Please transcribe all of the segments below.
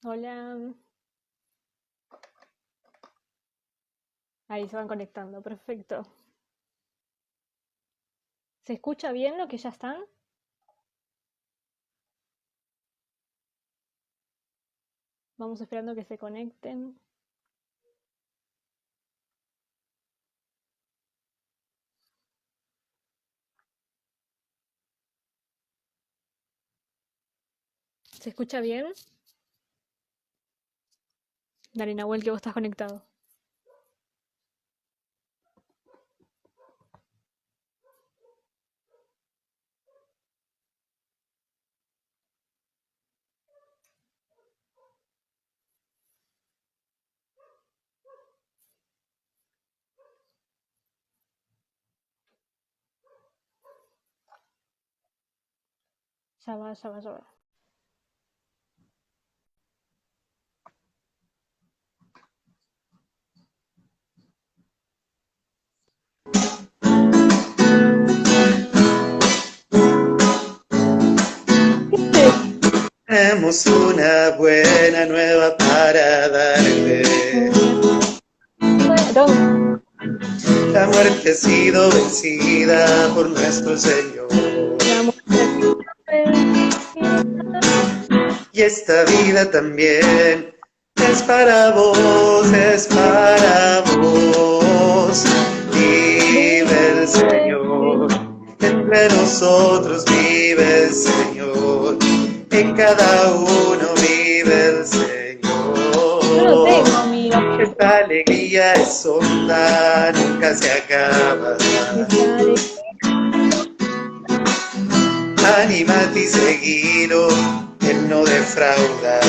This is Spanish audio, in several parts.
Hola, ahí se van conectando, perfecto. ¿Se escucha bien lo que ya están? Vamos esperando que se conecten. ¿Se escucha bien? Dale, Nahuel, que vos estás conectado. Ya va, ya va, ya va. Tenemos una buena nueva para darte. Bueno, La muerte ha sido vencida por nuestro Señor. la muerte ha sido vencida. Y esta vida también es para vos, es para vos. Vive el Vive, Señor, entre nosotros vive el Señor. En cada uno vive el yo no Señor. tengo amigas. Esta alegría es honda, nunca se acaba. Esta alegría. Anímate y seguilo, Él no defrauda.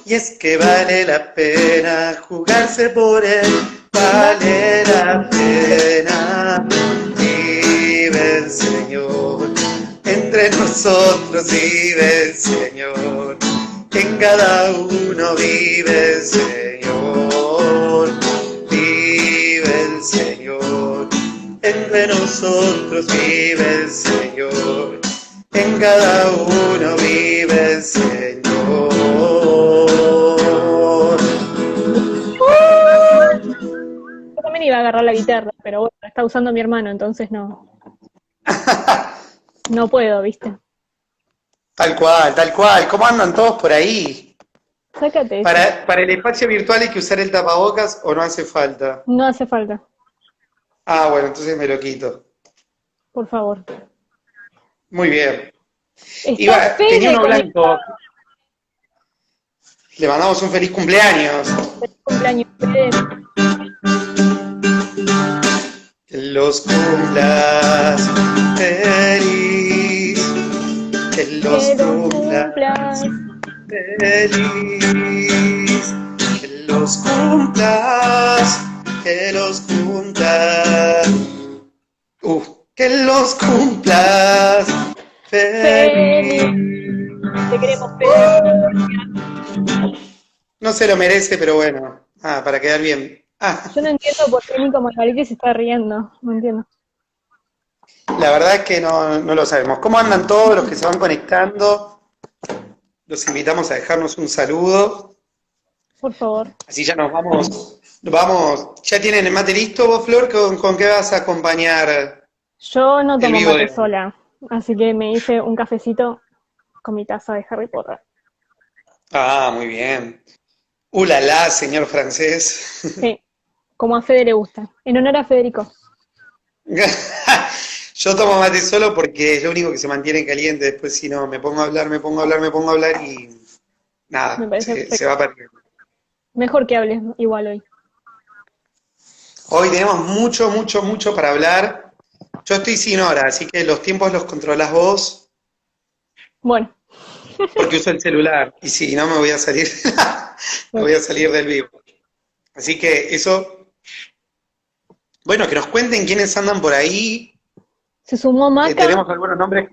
Y es que vale la pena jugarse por Él, vale la pena. Vive el Señor, entre nosotros vive el Señor. En cada uno vive el Señor, vive el Señor. Entre nosotros vive el Señor, en cada uno vive el Señor. Yo también iba a agarrar la guitarra, pero bueno, la está usando mi hermano, entonces no puedo, ¿viste? Tal cual, tal cual. ¿Cómo andan todos por ahí? Sácate eso. ¿Para el espacio virtual hay que usar el tapabocas o no hace falta? No hace falta, Ah, bueno, entonces me lo quito. por favor. Muy bien. Está Tenía Fede uno blanco. conectado. Le mandamos un feliz cumpleaños. Feliz cumpleaños, Fede. Que los cumplas feliz. Que los Que los cumplas cumplas. feliz. Que los cumplas. Que los cumplas. Que los cumplas Feliz. feliz. Te queremos, Fede. No se lo merece, pero bueno. Para quedar bien. Yo no entiendo por qué Nico Margariti se está riendo. No entiendo. La verdad es que no lo sabemos. ¿Cómo andan todos los que se van conectando? Los invitamos a dejarnos un saludo. Por favor. Así ya nos vamos. Vamos. ¿Ya tienen el mate listo vos, Flor? ¿Con qué vas a acompañar Yo no el tomo vivo de mate hoy? sola. Así que me hice un cafecito con mi taza de Harry Potter. Muy bien. La la, señor francés. Sí, como a Fede le gusta. En honor a Federico. Yo tomo mate solo porque es lo único que se mantiene caliente. Después, si no, me pongo a hablar, me pongo a hablar, me pongo a hablar y Me nada, parece se perfecto. va perdiendo. Mejor que hables igual hoy. Hoy tenemos mucho, mucho, mucho para hablar. Yo estoy sin hora, así que los tiempos los controlás vos, Bueno, porque uso el celular. Y si no, me voy a salir, me voy a salir del vivo. Así que eso, bueno, que nos cuenten quiénes andan por ahí. se sumó Maca. Tenemos algunos nombres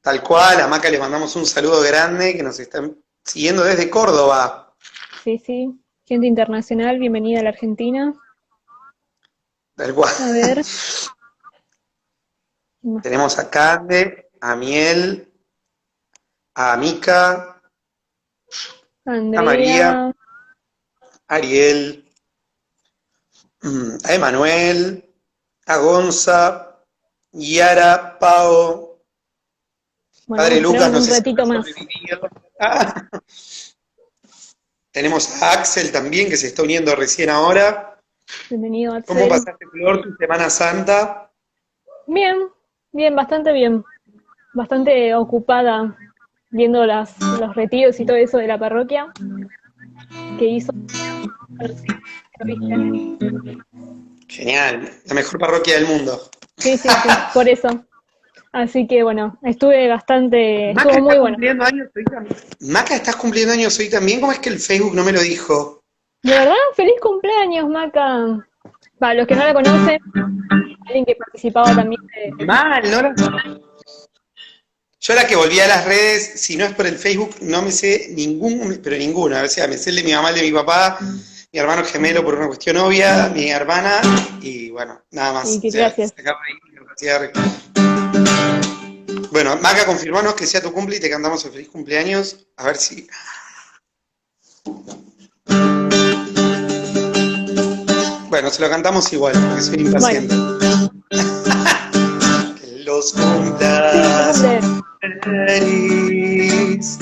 tal cual. A Maca le mandamos un saludo grande, que nos están siguiendo desde Córdoba. Sí, sí. Gente internacional, bienvenida a la Argentina. Tal cual. A ver. Tenemos a Cande, a Miel, a Mica, a María, Andrea, a Ariel, a Emanuel, a Gonza, Yara, Pao, bueno, Padre vamos a esperar Lucas, no un sé si ratito habrá más. sobrevivido. Ah, tenemos a Axel también, que se está uniendo recién ahora. Bienvenido, ¿Cómo Axel. pasaste, Flor, tu Semana Santa? Bien, bien, bastante bien. Bastante ocupada viendo los retiros y todo eso de la parroquia que hizo. Bueno, sí, lo viste. Genial, la mejor parroquia del mundo. Sí, sí, sí, por eso. Así que bueno, Maca, estuvo muy ¿estás bueno. cumpliendo años hoy también? Maca, ¿estás cumpliendo años hoy también? ¿Cómo es que el Facebook no me lo dijo? ¿De verdad? ¡Feliz cumpleaños, Maca! Para los que no la conocen, alguien que participaba también Mal, ¿no? Yo la que volví a las redes, si no es por el Facebook, no me sé ningún, pero ninguna. O sea, me sé el de mi mamá, el de mi papá, mi hermano gemelo por una cuestión obvia, mi hermana, y bueno, nada y más. O que sea, gracias. se acaba ahí mi capacidad Bueno, Maca, confirmanos que sea tu cumple y te cantamos el feliz cumpleaños. A ver si. Bueno, se lo cantamos igual, porque soy Bueno, impaciente. Que los sí, tu cumplas cumple. feliz,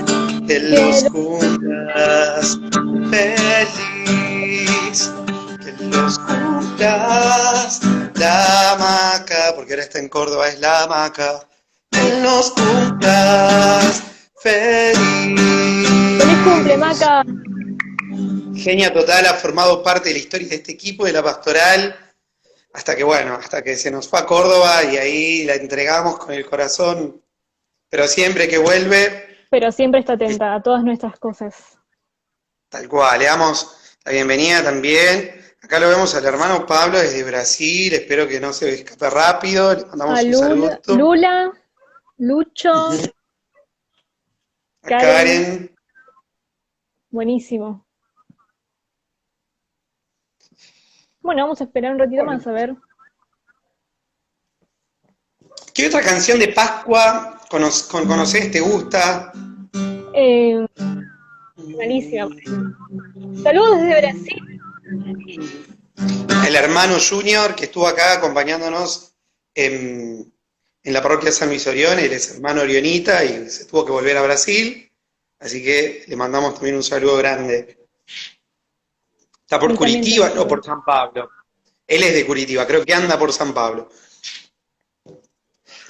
que Que los cumplas feliz, que los cumplas la Maca, porque ahora está en Córdoba, es la Maca, que los cumplas ¡Feliz cumple, feliz. Maca! Genia total, ha formado parte de la historia de este equipo, de la pastoral, hasta que bueno, hasta que se nos fue a Córdoba y ahí la entregamos con el corazón, pero siempre que vuelve, Pero siempre está atenta a todas nuestras cosas. tal cual, le damos la bienvenida también. Acá lo vemos al hermano Pablo desde Brasil, espero que no se escape rápido, le A mandamos un saludo. Lula, Lucho, A Karen, Karen. buenísimo. Bueno, vamos a esperar un ratito Bueno, más a ver. ¿qué otra canción de Pascua conoces, te gusta? Eh, malísima. Saludos desde Brasil. El hermano Junior que estuvo acá acompañándonos en la parroquia San Luis Orión, él es hermano Orionita y se tuvo que volver a Brasil, así que le mandamos también un saludo grande. Está por Él también te Curitiba, no saluda. por San Pablo. Él es de Curitiba, creo que anda por San Pablo.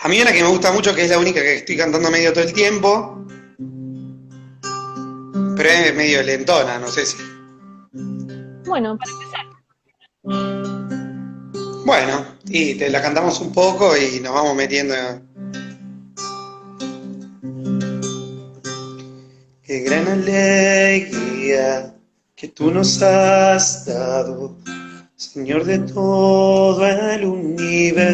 A mí una que me gusta mucho, que es la única que estoy cantando medio todo el tiempo, pero es medio lentona, no sé si. Bueno, para empezar. Bueno, y te la cantamos un poco y nos vamos metiendo. Qué gran alegría que tú nos has dado, Señor de todo el universo.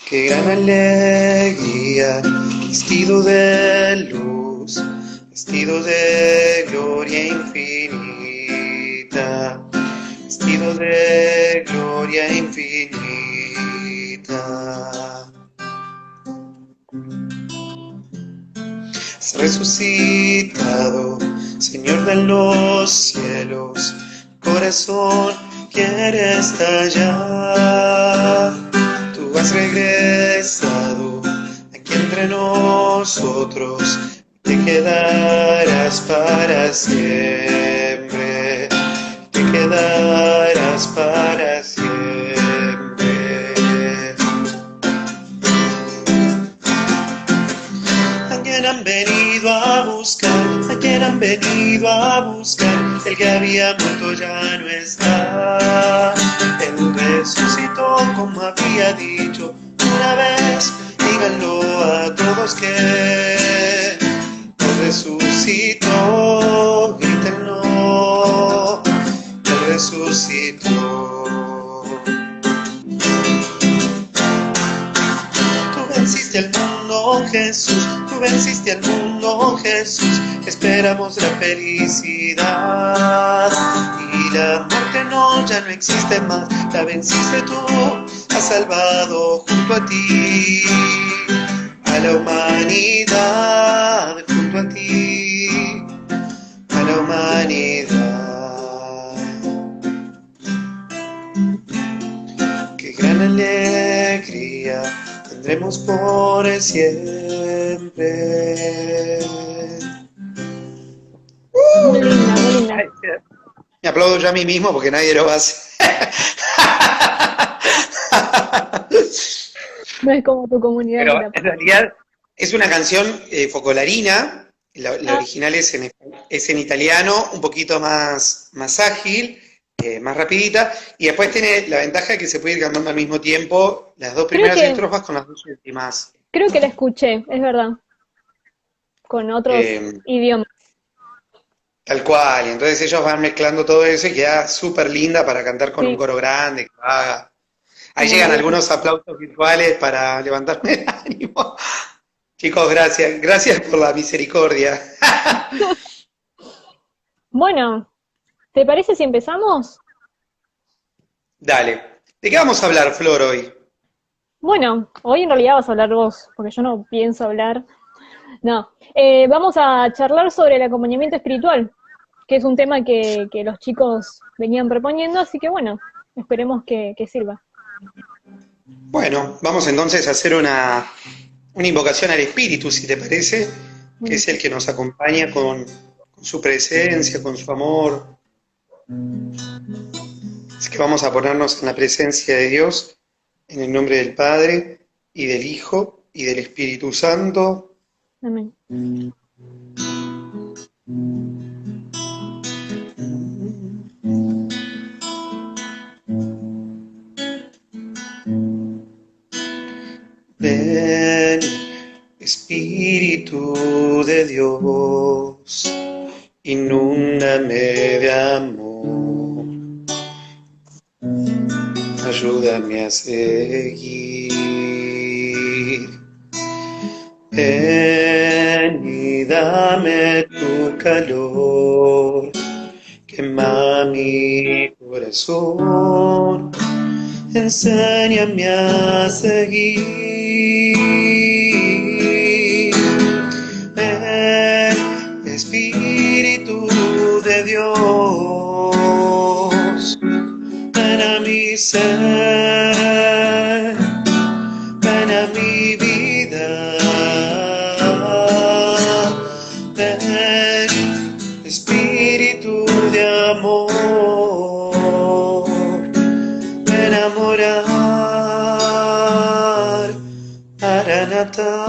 Qué gran alegría, vestido de luz, vestido de gloria infinita, vestido de gloria infinita. Has resucitado, Señor de los cielos, corazón quiere estallar. Tú has regresado aquí entre nosotros, te quedarás para siempre, te quedarás para siempre. ¿A quién han venido a buscar? ¿A quién han venido a buscar? El que había muerto ya no está. Él resucitó como había dicho una vez. Díganlo a todos que Él resucitó. Grítenlo. Él resucitó. Tú venciste al mundo, Jesús, tú venciste al mundo, Jesús, esperamos la felicidad y la muerte no, ya no existe más, la venciste tú, has salvado junto a ti a la humanidad junto a ti, a la humanidad. Qué gran alegría tendremos por siempre. Muy linda, muy linda. Me aplaudo yo a mí mismo porque nadie lo hace. No es como tu comunidad. Pero en realidad es una canción focolarina, la original es en italiano, un poquito más ágil, más rapidita, y después tiene la ventaja de que se puede ir cantando al mismo tiempo las dos primeras estrofas con las dos últimas. Creo que la escuché, es verdad, con otros idiomas. Tal cual, y entonces ellos van mezclando todo eso y queda súper linda para cantar con un coro grande, que haga. Ahí llegan algunos aplausos virtuales para levantarme el ánimo. Chicos, gracias por la misericordia. Bueno, ¿te parece si empezamos? Dale. ¿De qué vamos a hablar, Flor, hoy? Bueno, hoy en realidad vas a hablar vos, porque yo no pienso hablar. No, vamos a charlar sobre el acompañamiento espiritual, que es un tema que los chicos venían proponiendo, así que bueno, esperemos que sirva. Bueno, vamos entonces a hacer una invocación al Espíritu, si te parece, que es el que nos acompaña con su presencia, con su amor. Así que vamos a ponernos en la presencia de Dios, en el nombre del Padre, y del Hijo, y del Espíritu Santo. Amén. Ven, Espíritu de Dios, inúndame de amor, ayúdame a seguir. Ven y dame tu calor, quema mi corazón, enséñame a seguir. Ven, Espíritu de Dios, ven a mi ser, ven a mi vida. Ven, Espíritu de amor, ven a morar, Maranatá.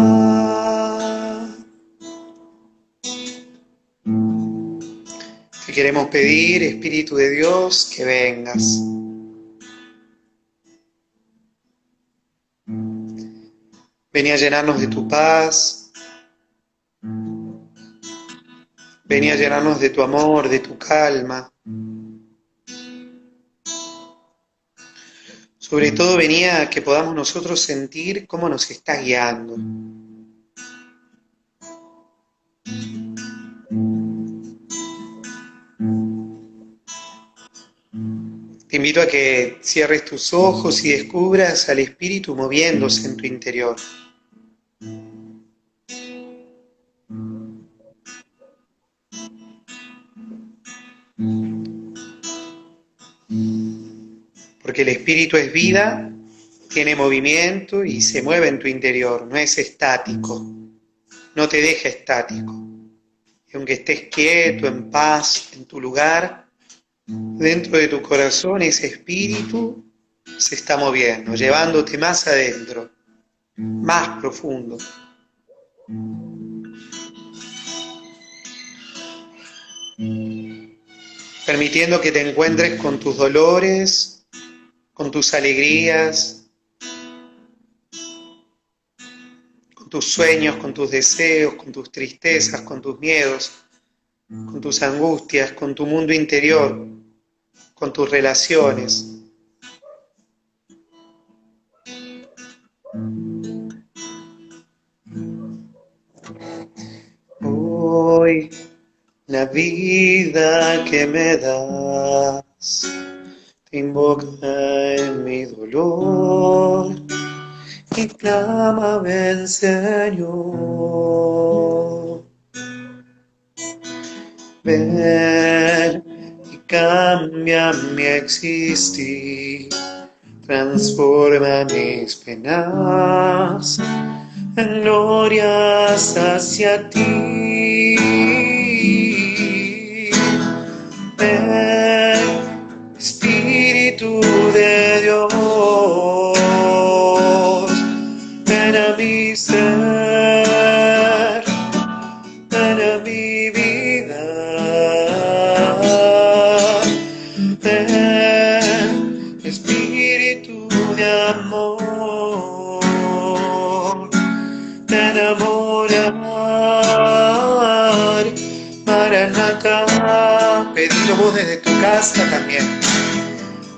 Te queremos pedir, Espíritu de Dios, que vengas. Vení a llenarnos de tu paz. Vení a llenarnos de tu amor, de tu calma. Sobre todo venía a que podamos nosotros sentir cómo nos está guiando. Te invito a que cierres tus ojos y descubras al Espíritu moviéndose en tu interior. Porque el Espíritu es vida, tiene movimiento y se mueve en tu interior, no es estático, no te deja estático. Y aunque estés quieto, en paz, en tu lugar, dentro de tu corazón ese Espíritu se está moviendo, llevándote más adentro, más profundo. Permitiendo que te encuentres con tus dolores, con tus alegrías, con tus sueños, con tus deseos, con tus tristezas, con tus miedos, con tus angustias, con tu mundo interior, con tus relaciones. Hoy la vida que me das te invoca en mi dolor y clama, ven Señor. Ven y cambia mi existir, transforma mis penas en glorias hacia ti. Ven, Espíritu de Dios, ven a mi ser, ven a mi vida. Ven, Espíritu de amor, de enamorar, Maranatha. Pedilo vos desde tu casa también.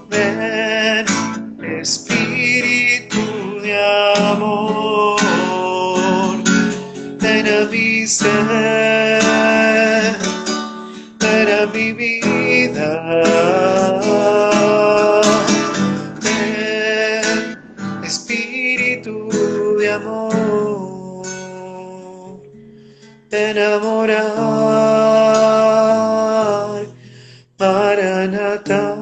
Ven, Espíritu de amor, ven a mi ser, ven a mi vida. Ven, Espíritu de amor, de enamorar, Maranatha.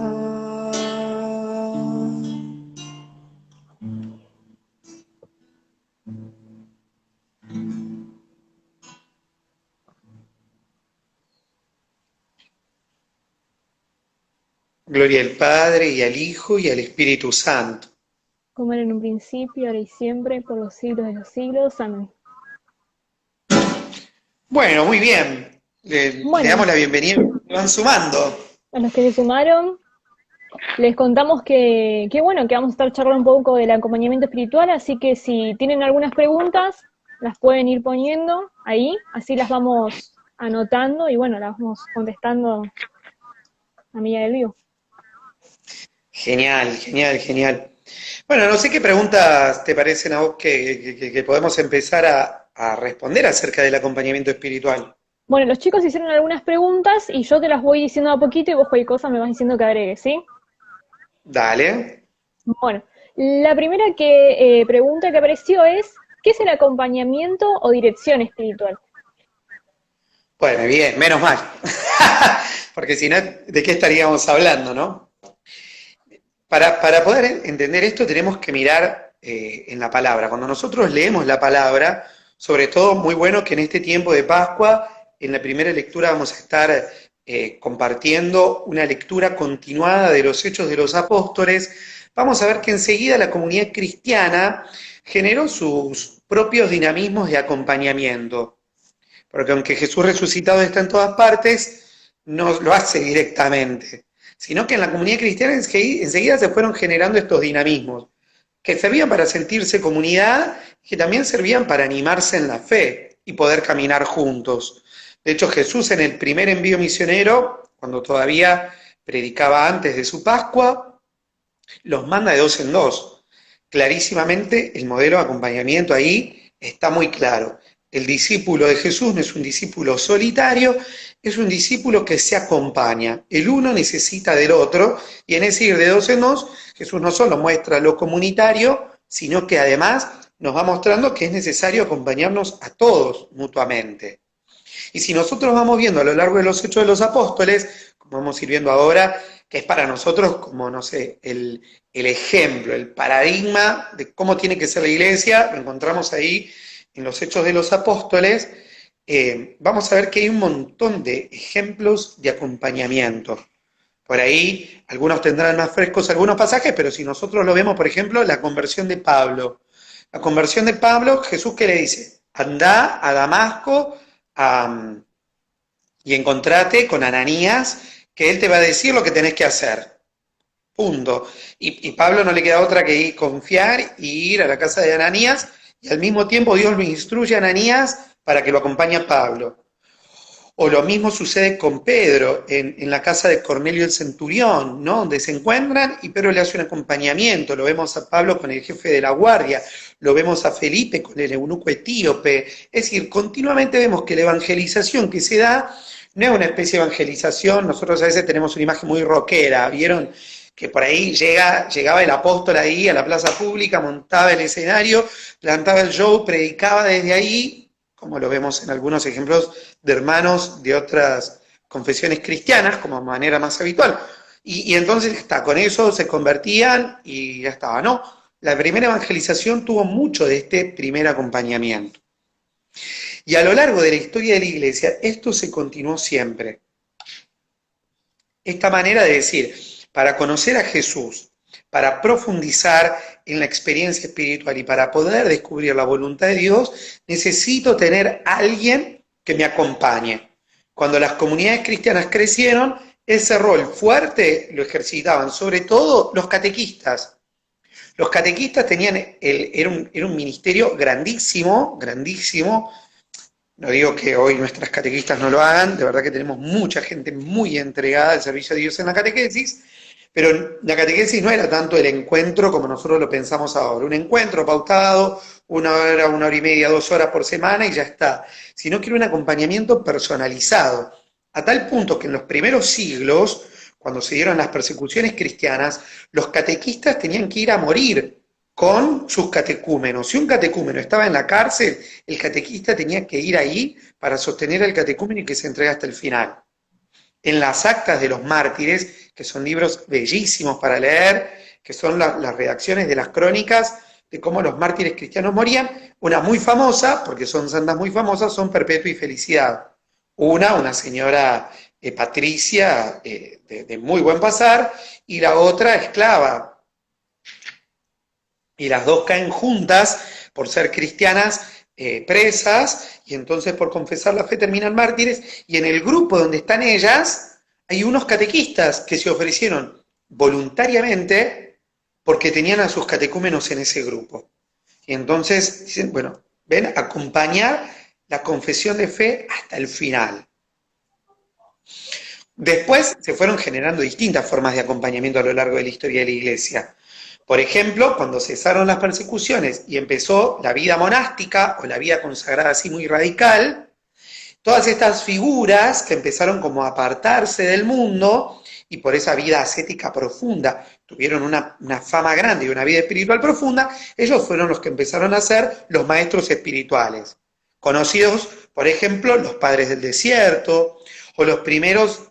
Gloria al Padre, y al Hijo, y al Espíritu Santo. Como era en un principio, ahora y siempre, por los siglos de los siglos. Amén. Bueno, muy bien. Le damos la bienvenida. Van sumando. A los que se sumaron, les contamos que bueno, que vamos a estar charlando un poco del acompañamiento espiritual, así que si tienen algunas preguntas, las pueden ir poniendo ahí, así las vamos anotando y bueno, las vamos contestando a medida del vivo. Genial, genial, genial. Bueno, no sé qué preguntas te parecen a vos que podemos empezar a responder acerca del acompañamiento espiritual. Bueno, los chicos hicieron algunas preguntas y yo te las voy diciendo a poquito y vos cualquier cosa me vas diciendo que agregues, ¿sí? Dale. Bueno, la primera pregunta que apareció es, ¿qué es el acompañamiento o dirección espiritual? Bueno, bien, menos mal. Porque si no, ¿de qué estaríamos hablando, no? Para poder entender esto tenemos que mirar en la palabra. Cuando nosotros leemos la palabra, sobre todo muy bueno que en este tiempo de Pascua, en la primera lectura vamos a estar compartiendo una lectura continuada de los Hechos de los Apóstoles. Vamos a ver que enseguida la comunidad cristiana generó sus propios dinamismos de acompañamiento. Porque aunque Jesús resucitado está en todas partes, no lo hace directamente, sino que en la comunidad cristiana enseguida se fueron generando estos dinamismos, que servían para sentirse comunidad y que también servían para animarse en la fe y poder caminar juntos. De hecho, Jesús en el primer envío misionero, cuando todavía predicaba antes de su Pascua, los manda de 2 en 2. Clarísimamente el modelo de acompañamiento ahí está muy claro. El discípulo de Jesús no es un discípulo solitario, es un discípulo que se acompaña. El uno necesita del otro, y en ese ir de 2 en 2, Jesús no solo muestra lo comunitario, sino que además nos va mostrando que es necesario acompañarnos a todos mutuamente. Y si nosotros vamos viendo a lo largo de los Hechos de los Apóstoles, como vamos a ir viendo ahora, que es para nosotros como, no sé, el ejemplo, el paradigma de cómo tiene que ser la iglesia, lo encontramos ahí en los Hechos de los Apóstoles, vamos a ver que hay un montón de ejemplos de acompañamiento. Por ahí, algunos tendrán más frescos algunos pasajes, pero si nosotros lo vemos, por ejemplo, la conversión de Pablo. La conversión de Pablo, Jesús, ¿qué le dice? Andá a Damasco y encontrate con Ananías, que él te va a decir lo que tenés que hacer. Punto. Y Pablo no le queda otra que ir, confiar y ir a la casa de Ananías, y al mismo tiempo Dios lo instruye a Ananías para que lo acompañe a Pablo. O lo mismo sucede con Pedro en la casa de Cornelio el centurión, ¿no? Donde se encuentran y Pedro le hace un acompañamiento. Lo vemos a Pablo con el jefe de la guardia, lo vemos a Felipe con el eunuco etíope. Es decir, continuamente vemos que la evangelización que se da no es una especie de evangelización. Nosotros a veces tenemos una imagen muy rockera, ¿vieron? que por ahí llegaba el apóstol ahí a la plaza pública, montaba el escenario, plantaba el show, predicaba desde ahí, como lo vemos en algunos ejemplos de hermanos de otras confesiones cristianas, como manera más habitual. Y entonces está, con eso se convertían y ya estaba, ¿no? La primera evangelización tuvo mucho de este primer acompañamiento. Y a lo largo de la historia de la iglesia, esto se continuó siempre. Esta manera de decir, para conocer a Jesús, para profundizar en la experiencia espiritual y para poder descubrir la voluntad de Dios, necesito tener a alguien que me acompañe. Cuando las comunidades cristianas crecieron, ese rol fuerte lo ejercitaban sobre todo los catequistas. Los catequistas era un ministerio grandísimo, grandísimo. No digo que hoy nuestras catequistas no lo hagan, de verdad que tenemos mucha gente muy entregada al servicio de Dios en la catequesis, pero la catequesis no era tanto el encuentro como nosotros lo pensamos ahora, un encuentro pautado, 1 hora y media, 2 horas por semana y ya está, sino que era un acompañamiento personalizado, a tal punto que en los primeros siglos, cuando se dieron las persecuciones cristianas, los catequistas tenían que ir a morir con sus catecúmenos. Si un catecúmeno estaba en la cárcel, el catequista tenía que ir ahí para sostener al catecúmeno y que se entregue hasta el final. En las actas de los mártires, que son libros bellísimos para leer, que son las redacciones de las crónicas de cómo los mártires cristianos morían, una muy famosa, porque son santas muy famosas, son Perpetua y Felicidad. Una señora patricia de muy buen pasar, y la otra esclava. Y las dos caen juntas por ser cristianas presas, y entonces por confesar la fe terminan mártires, y en el grupo donde están ellas hay unos catequistas que se ofrecieron voluntariamente porque tenían a sus catecúmenos en ese grupo. Y entonces dicen, bueno, ven, acompañar la confesión de fe hasta el final. Después se fueron generando distintas formas de acompañamiento a lo largo de la historia de la Iglesia. Por ejemplo, cuando cesaron las persecuciones y empezó la vida monástica o la vida consagrada así muy radical, todas estas figuras que empezaron como a apartarse del mundo y por esa vida ascética profunda tuvieron una fama grande y una vida espiritual profunda, ellos fueron los que empezaron a ser los maestros espirituales, conocidos, por ejemplo, los padres del desierto o los primeros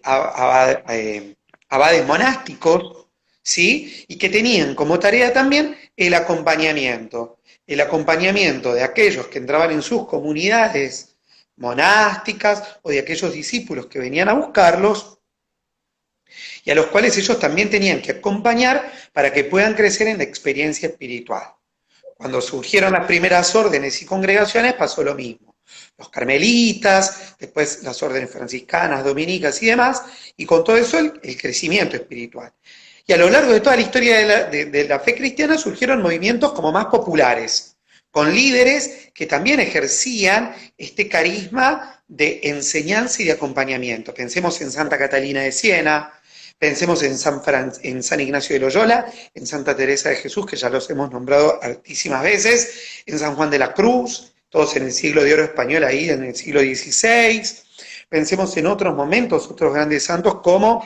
abades monásticos, ¿sí? Y que tenían como tarea también el acompañamiento de aquellos que entraban en sus comunidades monásticas o de aquellos discípulos que venían a buscarlos y a los cuales ellos también tenían que acompañar para que puedan crecer en la experiencia espiritual. Cuando surgieron las primeras órdenes y congregaciones pasó lo mismo. Los carmelitas, después las órdenes franciscanas, dominicas y demás, y con todo eso el crecimiento espiritual. Y a lo largo de toda la historia de la fe cristiana surgieron movimientos como más populares, con líderes que también ejercían este carisma de enseñanza y de acompañamiento. Pensemos en Santa Catalina de Siena, pensemos en San Ignacio de Loyola, en Santa Teresa de Jesús, que ya los hemos nombrado altísimas veces, en San Juan de la Cruz, todos en el siglo de oro español, ahí en el siglo XVI. Pensemos en otros momentos, otros grandes santos como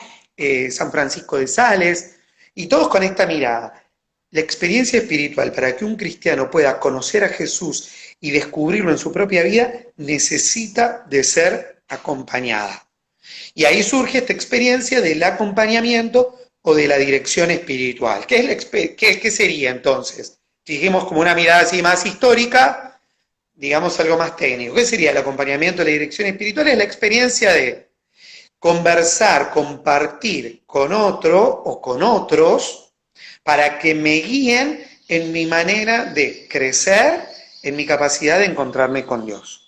San Francisco de Sales, y todos con esta mirada. La experiencia espiritual para que un cristiano pueda conocer a Jesús y descubrirlo en su propia vida necesita de ser acompañada. Y ahí surge esta experiencia del acompañamiento o de la dirección espiritual. ¿Qué sería entonces? Dijimos como una mirada así más histórica, digamos algo más técnico. ¿Qué sería el acompañamiento de la dirección espiritual? Es la experiencia de conversar, compartir con otro o con otros para que me guíen en mi manera de crecer, en mi capacidad de encontrarme con Dios.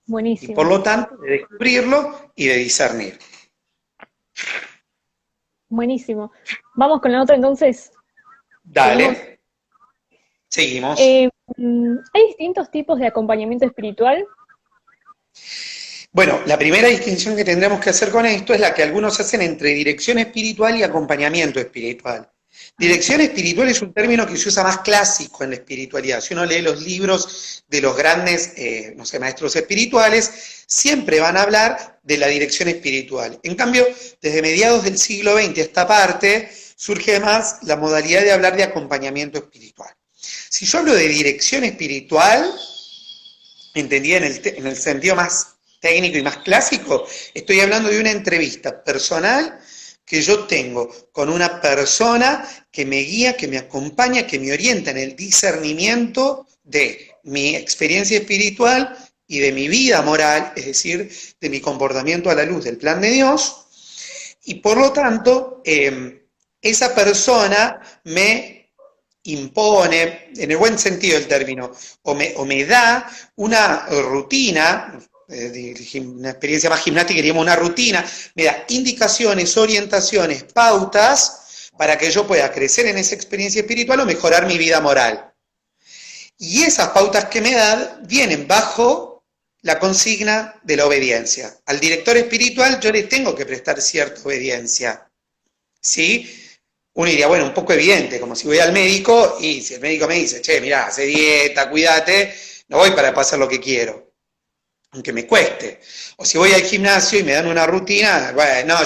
Buenísimo. Y por lo tanto, de descubrirlo y de discernir. Buenísimo. Vamos con la otra entonces. Dale. Seguimos. ¿Hay distintos tipos de acompañamiento espiritual? Bueno, la primera distinción que tendremos que hacer con esto es la que algunos hacen entre dirección espiritual y acompañamiento espiritual. Dirección espiritual es un término que se usa más clásico en la espiritualidad. Si uno lee los libros de los grandes, no sé, maestros espirituales, siempre van a hablar de la dirección espiritual. En cambio, desde mediados del siglo XX, esta parte, surge más la modalidad de hablar de acompañamiento espiritual. Si yo hablo de dirección espiritual, entendida en el sentido más técnico y más clásico, estoy hablando de una entrevista personal que yo tengo con una persona que me guía, que me acompaña, que me orienta en el discernimiento de mi experiencia espiritual y de mi vida moral, es decir, de mi comportamiento a la luz del plan de Dios, y por lo tanto, esa persona me impone, en el buen sentido del término, o me da una rutina, una experiencia más gimnástica, diríamos una rutina, me da indicaciones, orientaciones, pautas, para que yo pueda crecer en esa experiencia espiritual o mejorar mi vida moral. Y esas pautas que me dan vienen bajo la consigna de la obediencia. Al director espiritual yo le tengo que prestar cierta obediencia, ¿sí? Uno diría, bueno, un poco evidente, como si voy al médico y si el médico me dice, che, mirá, hace dieta, cuídate, no voy para hacer lo que quiero, aunque me cueste. O si voy al gimnasio y me dan una rutina, bueno,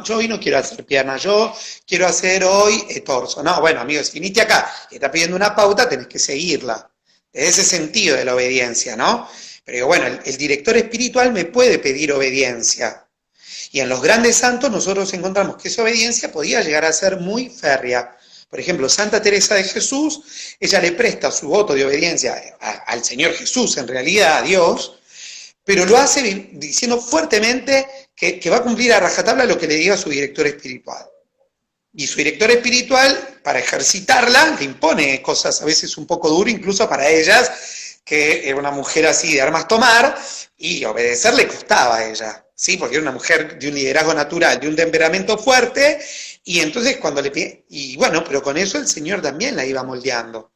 yo hoy no quiero hacer piernas, yo quiero hacer hoy torso. No, bueno, amigos, si viniste acá y está pidiendo una pauta, tenés que seguirla. Es ese sentido de la obediencia, ¿no? Pero digo, bueno, el director espiritual me puede pedir obediencia. Y en los grandes santos nosotros encontramos que esa obediencia podía llegar a ser muy férrea. Por ejemplo, Santa Teresa de Jesús, ella le presta su voto de obediencia al Señor Jesús, en realidad a Dios, pero lo hace diciendo fuertemente que va a cumplir a rajatabla lo que le diga su director espiritual. Y su director espiritual, para ejercitarla, le impone cosas a veces un poco duras, incluso para ellas, que era una mujer así de armas tomar, y obedecer le costaba a ella, ¿sí? Porque era una mujer de un liderazgo natural, de un temperamento fuerte, y entonces cuando le pide, y bueno, pero con eso el Señor también la iba moldeando.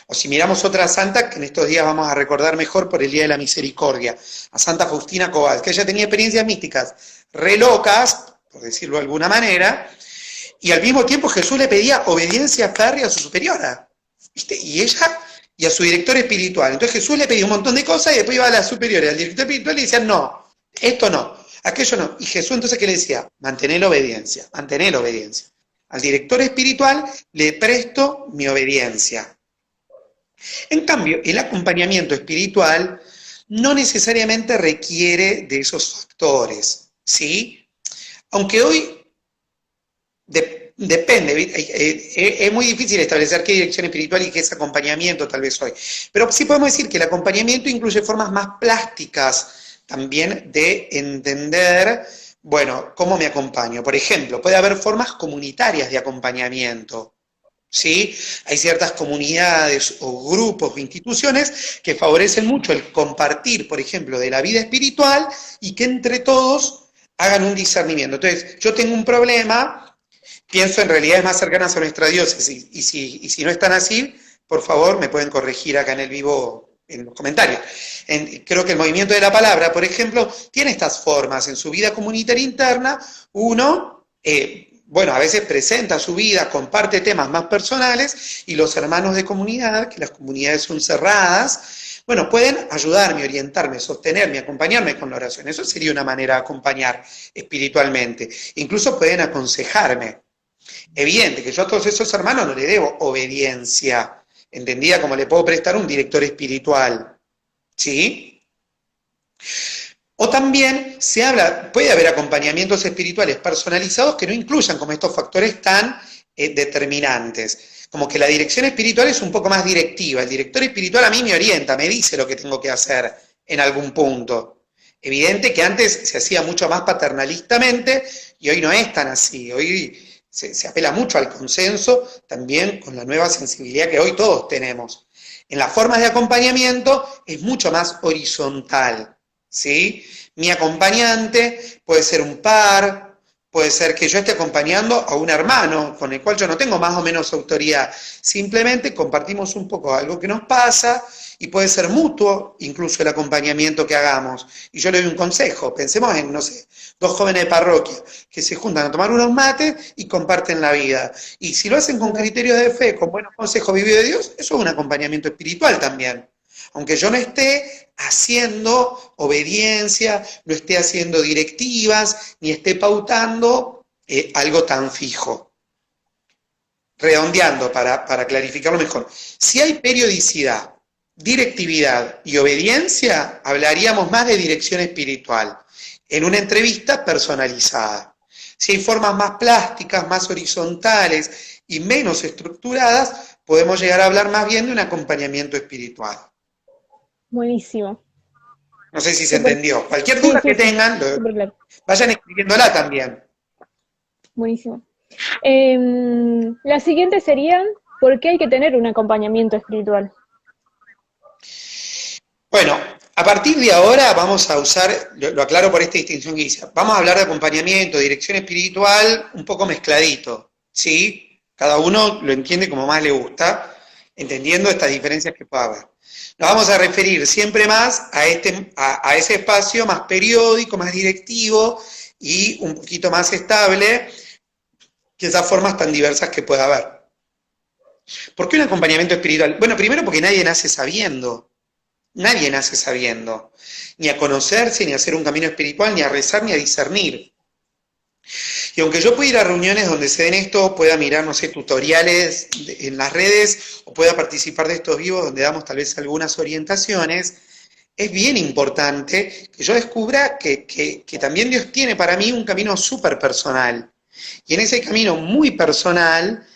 O si miramos otra santa, que en estos días vamos a recordar mejor por el Día de la Misericordia, a Santa Faustina Cobal, que ella tenía experiencias místicas re locas, por decirlo de alguna manera, y al mismo tiempo Jesús le pedía obediencia férrea a su superiora, ¿viste? Y ella, y a su director espiritual. Entonces Jesús le pedía un montón de cosas y después iba a la superiora, al director espiritual y le decía, no, esto no, aquello no. Y Jesús entonces, ¿qué le decía? Mantener la obediencia, mantener la obediencia. Al director espiritual le presto mi obediencia. En cambio, el acompañamiento espiritual no necesariamente requiere de esos factores, ¿sí? Aunque hoy depende, es muy difícil establecer qué dirección espiritual y qué es acompañamiento tal vez hoy. Pero sí podemos decir que el acompañamiento incluye formas más plásticas también de entender, bueno, cómo me acompaño. Por ejemplo, puede haber formas comunitarias de acompañamiento, ¿sí? Hay ciertas comunidades o grupos o instituciones que favorecen mucho el compartir, por ejemplo, de la vida espiritual y que entre todos hagan un discernimiento. Entonces, yo tengo un problema, pienso en realidades más cercanas a nuestra diócesis, y si no están así, por favor, me pueden corregir acá en el vivo, en los comentarios. Creo que el movimiento de la palabra, por ejemplo, tiene estas formas en su vida comunitaria interna. Uno, bueno, a veces presenta su vida, comparte temas más personales, y los hermanos de comunidad, que las comunidades son cerradas, bueno, pueden ayudarme, orientarme, sostenerme, acompañarme con la oración. Eso sería una manera de acompañar espiritualmente. Incluso pueden aconsejarme. Evidente que yo a todos esos hermanos no le debo obediencia, entendida como le puedo prestar un director espiritual, ¿sí? O también puede haber acompañamientos espirituales personalizados que no incluyan como estos factores tan determinantes. Como que la dirección espiritual es un poco más directiva. El director espiritual a mí me orienta, me dice lo que tengo que hacer en algún punto. Evidente que antes se hacía mucho más paternalistamente y hoy no es tan así. Hoy se apela mucho al consenso, también con la nueva sensibilidad que hoy todos tenemos. En las formas de acompañamiento es mucho más horizontal, ¿sí? Mi acompañante puede ser un par, puede ser que yo esté acompañando a un hermano con el cual yo no tengo más o menos autoridad. Simplemente compartimos un poco algo que nos pasa Y puede ser mutuo, incluso el acompañamiento que hagamos. Y yo le doy un consejo, pensemos en, no sé, dos jóvenes de parroquia que se juntan a tomar unos mates y comparten la vida. Y si lo hacen con criterios de fe, con buenos consejos vividos de Dios, eso es un acompañamiento espiritual también. Aunque yo no esté haciendo obediencia, no esté haciendo directivas, ni esté pautando algo tan fijo. Redondeando para clarificarlo mejor. Si hay periodicidad, directividad y obediencia, hablaríamos más de dirección espiritual, en una entrevista personalizada. Si hay formas más plásticas, más horizontales y menos estructuradas, podemos llegar a hablar más bien de un acompañamiento espiritual. Buenísimo. No sé si se Súper. entendió. Cualquier Sí, duda sí, que sí. tengan, Súper claro. vayan escribiéndola también. Buenísimo. La siguiente sería, ¿por qué hay que tener un acompañamiento espiritual? Bueno, a partir de ahora vamos a usar, lo aclaro por esta distinción que hice, vamos a hablar de acompañamiento, dirección espiritual, un poco mezcladito, ¿sí? Cada uno lo entiende como más le gusta, entendiendo estas diferencias que pueda haber. Nos vamos a referir siempre más a ese espacio más periódico, más directivo y un poquito más estable que esas formas tan diversas que pueda haber. ¿Por qué un acompañamiento espiritual? Bueno, primero porque nadie nace sabiendo. Nadie nace sabiendo, ni a conocerse, ni a hacer un camino espiritual, ni a rezar, ni a discernir. Y aunque yo pueda ir a reuniones donde se den esto, pueda mirar, no sé, tutoriales en las redes, o pueda participar de estos vivos donde damos tal vez algunas orientaciones, es bien importante que yo descubra que también Dios tiene para mí un camino súper personal. Y en ese camino muy personal,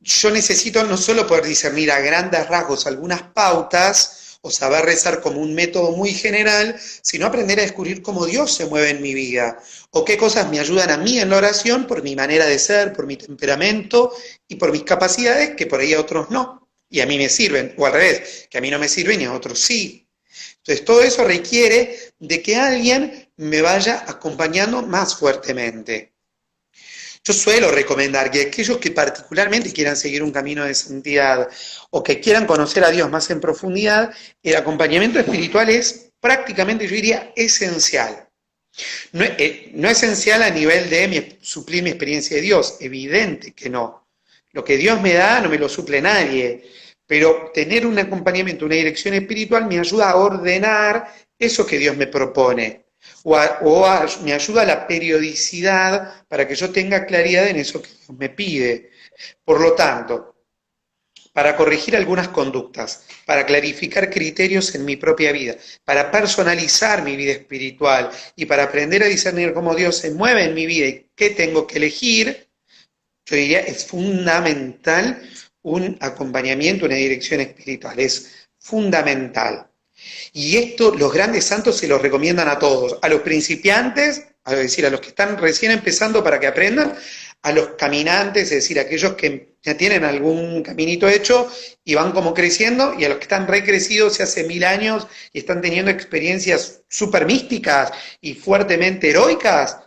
yo necesito no solo poder discernir a grandes rasgos algunas pautas o saber rezar como un método muy general, sino aprender a descubrir cómo Dios se mueve en mi vida o qué cosas me ayudan a mí en la oración por mi manera de ser, por mi temperamento y por mis capacidades que por ahí a otros no. Y a mí me sirven, o al revés, que a mí no me sirven y a otros sí. Entonces todo eso requiere de que alguien me vaya acompañando más fuertemente. Yo suelo recomendar que aquellos que particularmente quieran seguir un camino de santidad o que quieran conocer a Dios más en profundidad, el acompañamiento espiritual es prácticamente, yo diría, esencial. No esencial a nivel de suplir mi experiencia de Dios, evidente que no. Lo que Dios me da no me lo suple nadie, pero tener un acompañamiento, una dirección espiritual me ayuda a ordenar eso que Dios me propone. Me ayuda a la periodicidad para que yo tenga claridad en eso que Dios me pide. Por lo tanto, para corregir algunas conductas, para clarificar criterios en mi propia vida, para personalizar mi vida espiritual y para aprender a discernir cómo Dios se mueve en mi vida y qué tengo que elegir, yo diría es fundamental un acompañamiento, una dirección espiritual, es fundamental. Y esto los grandes santos se los recomiendan a todos, a los principiantes, es decir, a los que están recién empezando para que aprendan, a los caminantes, es decir, a aquellos que ya tienen algún caminito hecho y van como creciendo, y a los que están recrecidos hace 1000 años y están teniendo experiencias súper místicas y fuertemente heroicas,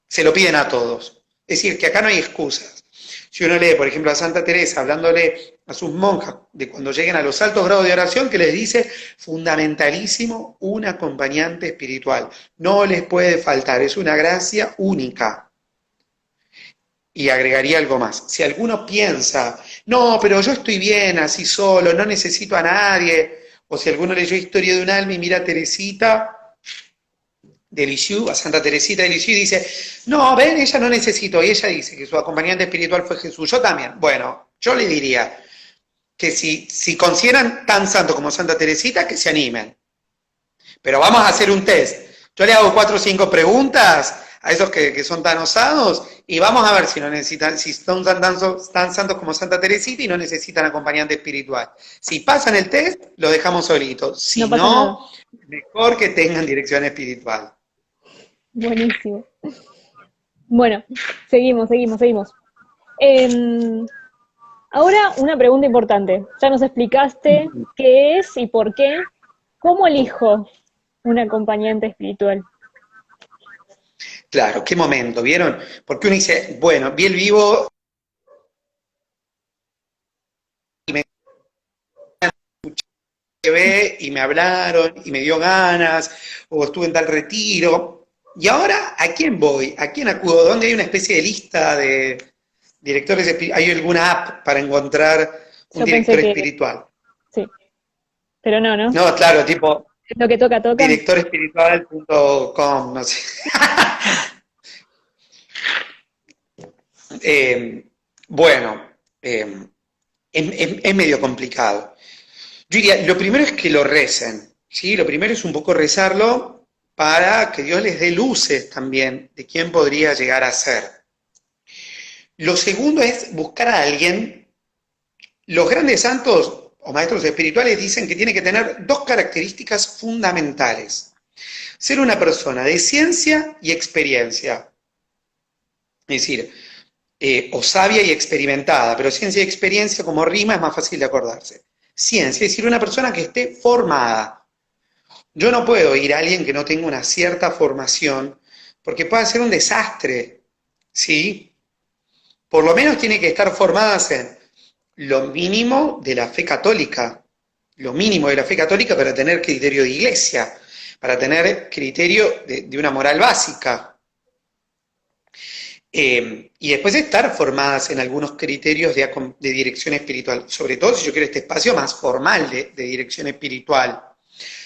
se lo piden a todos. Es decir, que acá no hay excusas. Si uno lee, por ejemplo, a Santa Teresa hablándole a sus monjas de cuando lleguen a los altos grados de oración, que les dice, fundamentalísimo, un acompañante espiritual. No les puede faltar, es una gracia única. Y agregaría algo más. Si alguno piensa, no, pero yo estoy bien así solo, no necesito a nadie, o si alguno leyó Historia de un alma y mira a Teresita de Lisieux, a Santa Teresita de Lisieux, y dice, no, ven, ella no necesitó, y ella dice que su acompañante espiritual fue Jesús, yo también. Bueno, yo le diría que si consideran tan santo como Santa Teresita, que se animen. Pero vamos a hacer un test. Yo le hago 4 o 5 preguntas a esos que son tan osados y vamos a ver si no necesitan, si son tan santos como Santa Teresita y no necesitan acompañante espiritual. Si pasan el test, lo dejamos solitos. Si No pasa nada. no, mejor que tengan dirección espiritual. Buenísimo. Bueno, seguimos. Ahora una pregunta importante. Ya nos explicaste qué es y por qué. ¿Cómo elijo un acompañante espiritual? Claro, qué momento, ¿vieron? Porque uno dice, bueno, vi el vivo y me llevé y me hablaron y me dio ganas, o estuve en tal retiro. Y ahora, ¿a quién voy? ¿A quién acudo? ¿Dónde hay una especie de lista de directores espirituales? ¿Hay alguna app para encontrar un Yo pensé director que espiritual? sí, pero no, ¿no? No, claro, tipo Lo que toca, toca. directorespiritual.com, no sé. Eh, bueno, es medio complicado. Yo diría, lo primero es que lo recen, ¿sí? Lo primero es un poco rezarlo para que Dios les dé luces también de quién podría llegar a ser. Lo segundo es buscar a alguien. Los grandes santos o maestros espirituales dicen que tiene que tener dos características fundamentales. Ser una persona de ciencia y experiencia. Es decir, o sabia y experimentada, pero ciencia y experiencia como rima es más fácil de acordarse. Ciencia, es decir, una persona que esté formada. Yo no puedo ir a alguien que no tenga una cierta formación, porque puede ser un desastre, ¿sí? Por lo menos tiene que estar formadas en lo mínimo de la fe católica, lo mínimo de la fe católica para tener criterio de iglesia, para tener criterio de una moral básica. Y después estar formadas en algunos criterios de dirección espiritual, sobre todo si yo quiero este espacio más formal de dirección espiritual.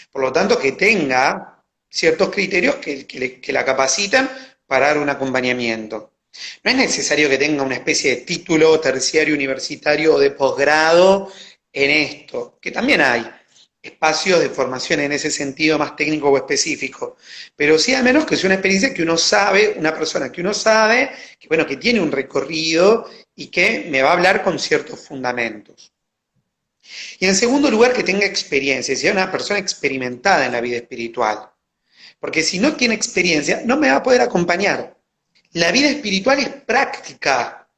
Por lo tanto, que tenga ciertos criterios que la capacitan para dar un acompañamiento. No es necesario que tenga una especie de título terciario universitario o de posgrado en esto, que también hay espacios de formación en ese sentido más técnico o específico, pero sí al menos que sea una experiencia que uno sabe, una persona que uno sabe, que bueno, que tiene un recorrido y que me va a hablar con ciertos fundamentos. Y en segundo lugar, que tenga experiencia, sea una persona experimentada en la vida espiritual, porque si no tiene experiencia, no me va a poder acompañar. La vida espiritual es práctica,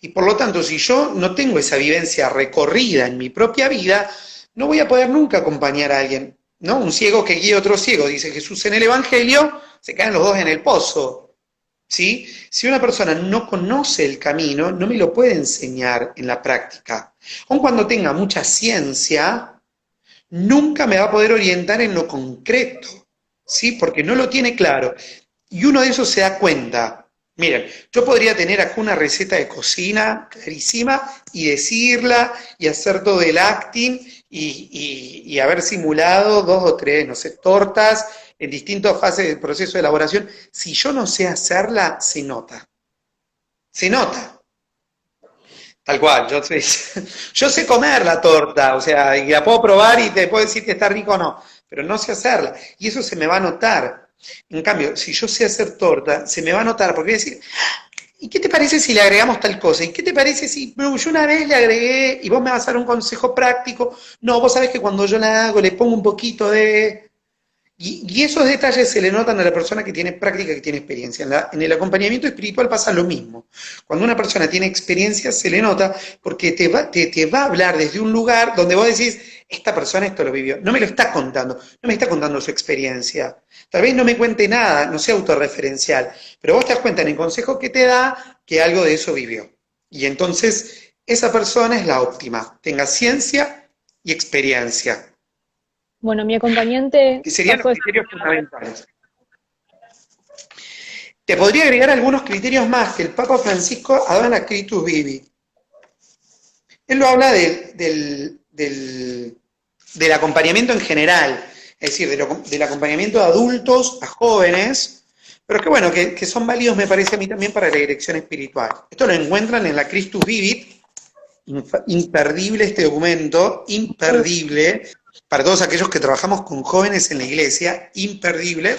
y por lo tanto, si yo no tengo esa vivencia recorrida en mi propia vida, no voy a poder nunca acompañar a alguien, ¿no? Un ciego que guíe a otro ciego, dice Jesús en el Evangelio, se caen los dos en el pozo, ¿sí? Si una persona no conoce el camino, no me lo puede enseñar en la práctica. Aun cuando tenga mucha ciencia, nunca me va a poder orientar en lo concreto, ¿sí? Porque no lo tiene claro. Y uno de esos se da cuenta. Miren, yo podría tener acá una receta de cocina clarísima y decirla y hacer todo el acting y haber simulado 2 o 3, no sé, tortas en distintas fases del proceso de elaboración. Si yo no sé hacerla, se nota. Se nota. Tal cual, yo sé comer la torta, o sea, y la puedo probar y te puedo decir que está rico o no, pero no sé hacerla. Y eso se me va a notar. En cambio, si yo sé hacer torta, se me va a notar, porque voy a decir, ¿y qué te parece si le agregamos tal cosa? ¿Y qué te parece si yo una vez le agregué y vos me vas a dar un consejo práctico? No, vos sabés que cuando yo la hago le pongo un poquito de... Y esos detalles se le notan a la persona que tiene práctica, que tiene experiencia. En el acompañamiento espiritual pasa lo mismo. Cuando una persona tiene experiencia, se le nota porque te va a hablar desde un lugar donde vos decís, esta persona esto lo vivió. No me lo está contando, no me está contando su experiencia. Tal vez no me cuente nada, no sea autorreferencial, pero vos te das cuenta en el consejo que te da que algo de eso vivió. Y entonces, esa persona es la óptima. Tenga ciencia y experiencia, Bueno, mi acompañante que serían los pasó eso. criterios fundamentales. Te podría agregar algunos criterios más que el Papa Francisco ha dado en la Scriptus Vivi. Él lo habla del acompañamiento en general, es decir, del acompañamiento de adultos a jóvenes, pero que bueno, que son válidos me parece a mí también para la dirección espiritual. Esto lo encuentran en la Christus Vivit, imperdible este documento, imperdible, para todos aquellos que trabajamos con jóvenes en la iglesia, imperdible.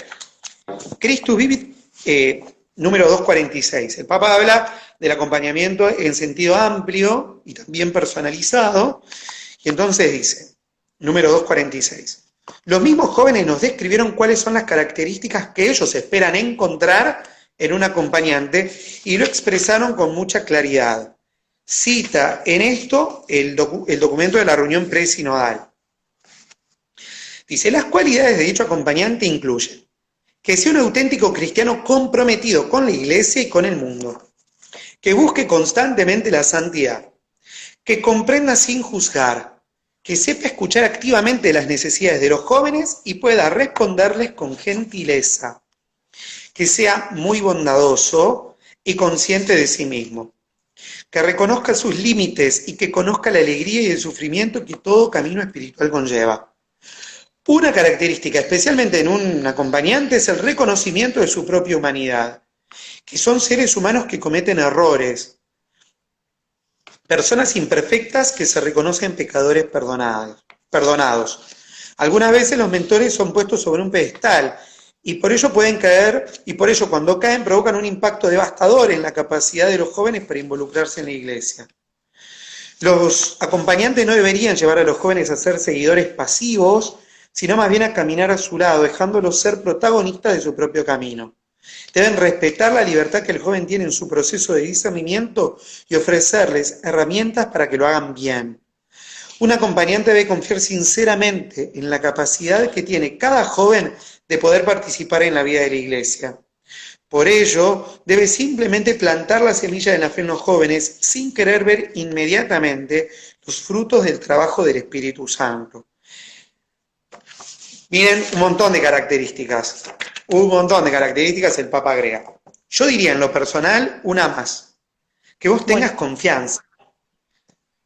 Christus Vivit, número 246. El Papa habla del acompañamiento en sentido amplio y también personalizado, y entonces dice, número 246, los mismos jóvenes nos describieron cuáles son las características que ellos esperan encontrar en un acompañante y lo expresaron con mucha claridad. Cita en esto el documento de la reunión presinodal. Dice, las cualidades de dicho acompañante incluyen que sea un auténtico cristiano comprometido con la iglesia y con el mundo, que busque constantemente la santidad, que comprenda sin juzgar, que sepa escuchar activamente las necesidades de los jóvenes y pueda responderles con gentileza, que sea muy bondadoso y consciente de sí mismo, que reconozca sus límites y que conozca la alegría y el sufrimiento que todo camino espiritual conlleva. Una característica, especialmente en un acompañante, es el reconocimiento de su propia humanidad, que son seres humanos que cometen errores, personas imperfectas que se reconocen pecadores perdonados. Algunas veces los mentores son puestos sobre un pedestal y por ello pueden caer, y por ello cuando caen provocan un impacto devastador en la capacidad de los jóvenes para involucrarse en la iglesia. Los acompañantes no deberían llevar a los jóvenes a ser seguidores pasivos, sino más bien a caminar a su lado, dejándolos ser protagonistas de su propio camino. Deben respetar la libertad que el joven tiene en su proceso de discernimiento y ofrecerles herramientas para que lo hagan bien. Un acompañante debe confiar sinceramente en la capacidad que tiene cada joven de poder participar en la vida de la iglesia. Por ello, debe simplemente plantar la semilla de la fe en los jóvenes sin querer ver inmediatamente los frutos del trabajo del Espíritu Santo. Miren, un montón de características el Papa agrega. Yo diría en lo personal una más, que vos tengas confianza,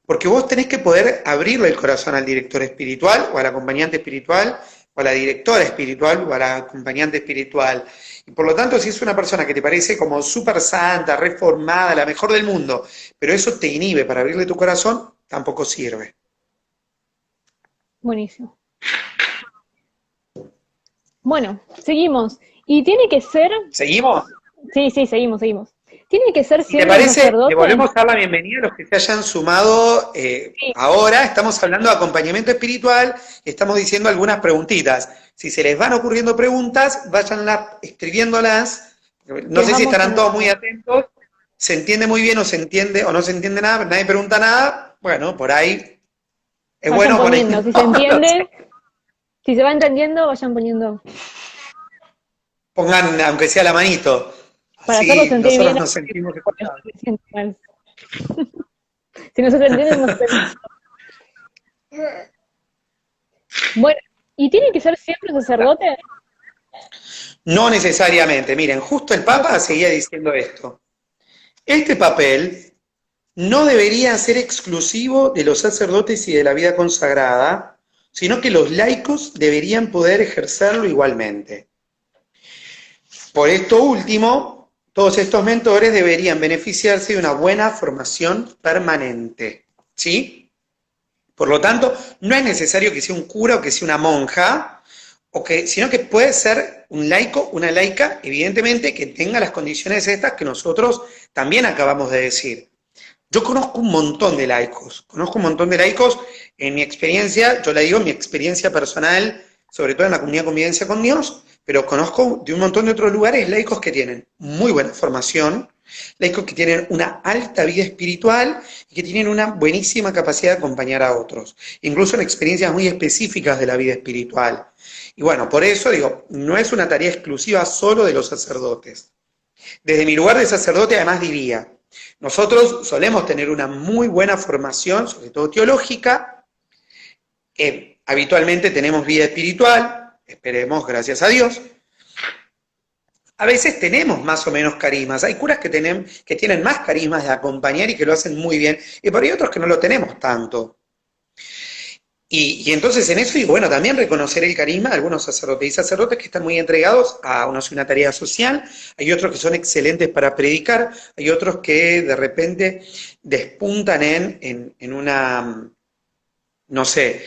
porque vos tenés que poder abrirle el corazón al director espiritual o al acompañante espiritual o a la directora espiritual o a la acompañante espiritual. Y por lo tanto, si es una persona que te parece como súper santa, reformada, la mejor del mundo, pero eso te inhibe para abrirle tu corazón, tampoco sirve. Buenísimo. Bueno, seguimos. Y tiene que ser... ¿Seguimos? Sí, seguimos. Tiene que ser siempre ¿Te parece? sacerdote. Le volvemos a dar la bienvenida a los que se hayan sumado ahora. Estamos hablando de acompañamiento espiritual y estamos diciendo algunas preguntitas. Si se les van ocurriendo preguntas, váyanlas escribiéndolas. No sé si estarán todos muy atentos. ¿Se entiende muy bien o se entiende o no se entiende nada? Nadie pregunta nada. Bueno, por ahí es bueno. Poniendo, si se entiende, si se va entendiendo, vayan poniendo. Pongan, aunque sea la manito. Para hacerlo sentir nosotros bien, nos sentimos escuchados. Si no se entiende, no se entiende. Bueno, ¿y tiene que ser siempre sacerdote? No necesariamente. Miren, justo el Papa seguía diciendo esto. Este papel no debería ser exclusivo de los sacerdotes y de la vida consagrada, sino que los laicos deberían poder ejercerlo igualmente. Por esto último, todos estos mentores deberían beneficiarse de una buena formación permanente, ¿sí? Por lo tanto, no es necesario que sea un cura o que sea una monja, sino que puede ser un laico, una laica, evidentemente, que tenga las condiciones estas que nosotros también acabamos de decir. Yo conozco un montón de laicos, en mi experiencia, yo la digo, mi experiencia personal, sobre todo en la comunidad Convivencia con Dios, pero conozco de un montón de otros lugares laicos que tienen muy buena formación, laicos que tienen una alta vida espiritual y que tienen una buenísima capacidad de acompañar a otros, incluso en experiencias muy específicas de la vida espiritual. Y bueno, por eso digo, no es una tarea exclusiva solo de los sacerdotes. Desde mi lugar de sacerdote además diría, nosotros solemos tener una muy buena formación, sobre todo teológica, habitualmente tenemos vida espiritual, esperemos, gracias a Dios. A veces tenemos más o menos carismas, hay curas que tienen más carismas de acompañar y que lo hacen muy bien, y por ahí otros que no lo tenemos tanto. Y entonces en eso, y bueno, también reconocer el carisma de algunos sacerdotes y sacerdotes que están muy entregados a una tarea social, hay otros que son excelentes para predicar, hay otros que de repente despuntan en una, no sé,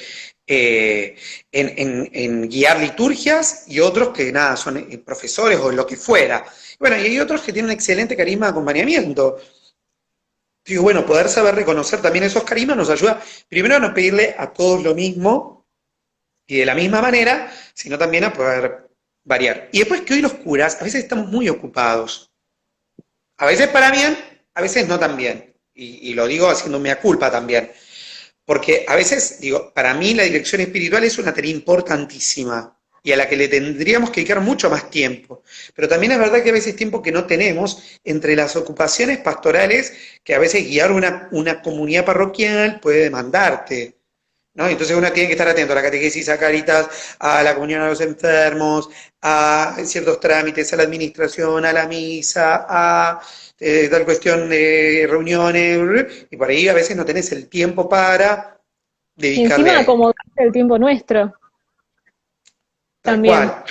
en guiar liturgias, y otros que nada, son profesores o lo que fuera. Bueno, y hay otros que tienen un excelente carisma de acompañamiento. Digo, bueno, poder saber reconocer también esos carismas nos ayuda, primero a no pedirle a todos lo mismo y de la misma manera, sino también a poder variar. Y después que hoy los curas, a veces estamos muy ocupados. A veces para bien, a veces no tan bien. Y lo digo haciendo mea culpa también. Porque a veces, digo, para mí la dirección espiritual es una tarea importantísima y a la que le tendríamos que dedicar mucho más tiempo. Pero también es verdad que a veces tiempo que no tenemos entre las ocupaciones pastorales, que a veces guiar una comunidad parroquial puede demandarte. ¿no? Entonces uno tiene que estar atento a la catequesis, a Caritas, a la comunión a los enfermos, a ciertos trámites, a la administración, a la misa, a tal cuestión de reuniones, y por ahí a veces no tenés el tiempo para Y dedicarle encima a esto. acomodarse el tiempo nuestro Tal también. cual.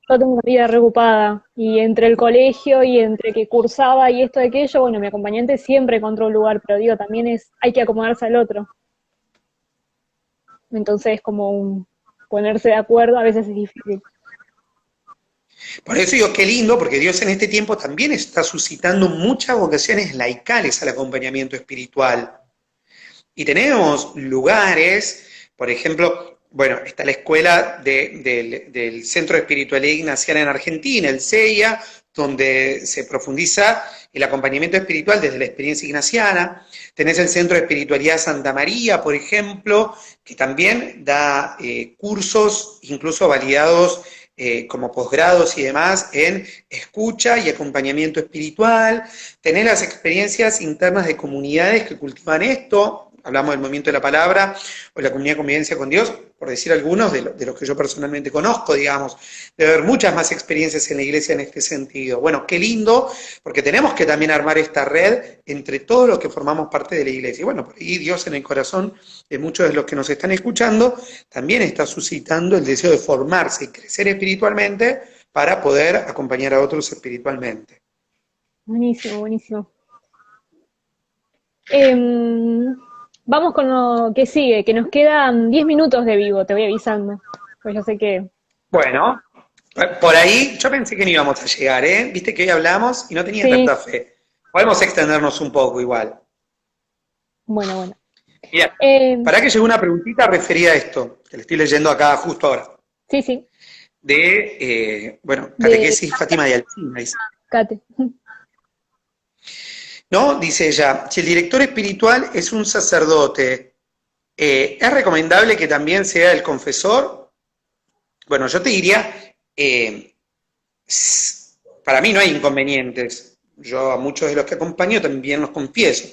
Yo tengo una vida reocupada y entre el colegio y entre que cursaba y esto y aquello, bueno, mi acompañante siempre encontró un lugar, pero digo, también hay que acomodarse al otro. Entonces, como ponerse de acuerdo a veces es difícil. Por eso digo, qué lindo, porque Dios en este tiempo también está suscitando muchas vocaciones laicales al acompañamiento espiritual. Y tenemos lugares, por ejemplo, bueno, está la escuela del Centro de Espiritualidad Ignaciana en Argentina, el CEIA, donde se profundiza el acompañamiento espiritual desde la experiencia ignaciana. Tenés el Centro de Espiritualidad Santa María, por ejemplo, que también da cursos, incluso validados como posgrados y demás, en escucha y acompañamiento espiritual. Tenés las experiencias internas de comunidades que cultivan esto, hablamos del movimiento de la palabra o la comunidad de convivencia con Dios, por decir algunos de los que yo personalmente conozco, digamos, debe haber muchas más experiencias en la iglesia en este sentido. Bueno, qué lindo, porque tenemos que también armar esta red entre todos los que formamos parte de la iglesia. Y bueno, por ahí Dios en el corazón de muchos de los que nos están escuchando también está suscitando el deseo de formarse y crecer espiritualmente para poder acompañar a otros espiritualmente. Buenísimo, buenísimo. Em, Vamos con lo que sigue, que nos quedan 10 minutos de vivo, te voy avisando. Pues yo sé que... Bueno, por ahí yo pensé que no íbamos a llegar, ¿eh? Viste que hoy hablamos y no tenía Sí, tanta fe. Podemos extendernos un poco igual. bueno, bueno. Mira, Em, para que llegó una preguntita referida a esto, que le estoy leyendo acá justo ahora, sí, sí, de, bueno, de catequesis Fátima de Alsina, dice. Kate. ¿No? Dice ella, si el director espiritual es un sacerdote, ¿es recomendable que también sea el confesor? Bueno, yo te diría, para mí no hay inconvenientes. Yo a muchos de los que acompaño también los confieso.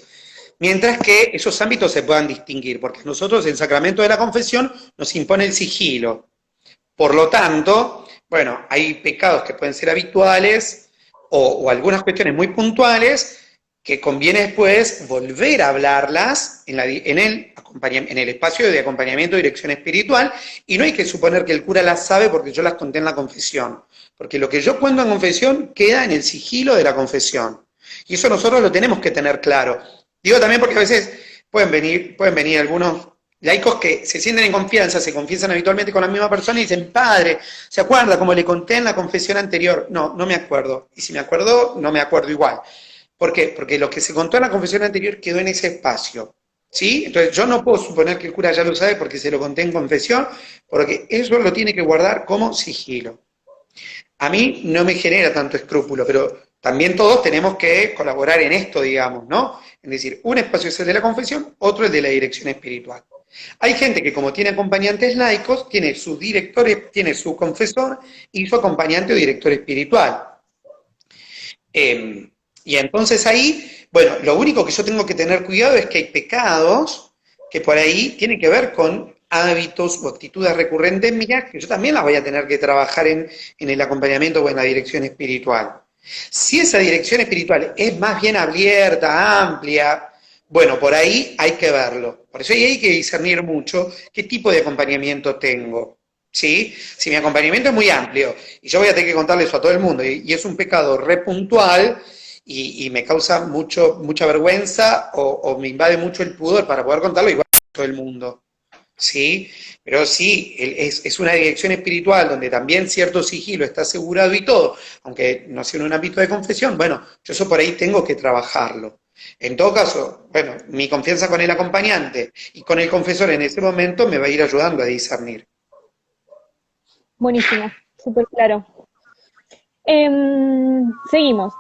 Mientras que esos ámbitos se puedan distinguir, porque nosotros el sacramento de la confesión nos impone el sigilo. Por lo tanto, bueno, hay pecados que pueden ser habituales o algunas cuestiones muy puntuales que conviene después volver a hablarlas en el espacio de acompañamiento y dirección espiritual, y no hay que suponer que el cura las sabe porque yo las conté en la confesión, porque lo que yo cuento en confesión queda en el sigilo de la confesión, y eso nosotros lo tenemos que tener claro. Digo también porque a veces pueden venir algunos laicos que se sienten en confianza, se confiesan habitualmente con la misma persona y dicen, padre, ¿se acuerda como le conté en la confesión anterior? No, no me acuerdo. Y si me acuerdo, no me acuerdo igual. ¿Por qué? Porque lo que se contó en la confesión anterior quedó en ese espacio. ¿Sí? Entonces yo no puedo suponer que el cura ya lo sabe porque se lo conté en confesión, porque eso lo tiene que guardar como sigilo. A mí no me genera tanto escrúpulo, pero también todos tenemos que colaborar en esto, digamos, ¿no? Es decir, un espacio es el de la confesión, otro el de la dirección espiritual. Hay gente que como tiene acompañantes laicos, tiene sus directores, tiene su confesor y su acompañante o director espiritual. Y entonces ahí, bueno, lo único que yo tengo que tener cuidado es que hay pecados que por ahí tienen que ver con hábitos o actitudes recurrentes mías que yo también las voy a tener que trabajar en el acompañamiento o en la dirección espiritual. Si esa dirección espiritual es más bien abierta, amplia, bueno, por ahí hay que verlo. Por eso ahí hay que discernir mucho qué tipo de acompañamiento tengo. ¿Sí? Si mi acompañamiento es muy amplio y yo voy a tener que contarle eso a todo el mundo y es un pecado repuntual y me causa mucha vergüenza o me invade mucho el pudor para poder contarlo igual a todo el mundo. ¿Sí? Pero sí, es una dirección espiritual donde también cierto sigilo está asegurado y todo, aunque no sea en un ámbito de confesión, bueno, yo eso por ahí tengo que trabajarlo. En todo caso, bueno, mi confianza con el acompañante y con el confesor en ese momento me va a ir ayudando a discernir. Buenísimo, súper claro. Seguimos.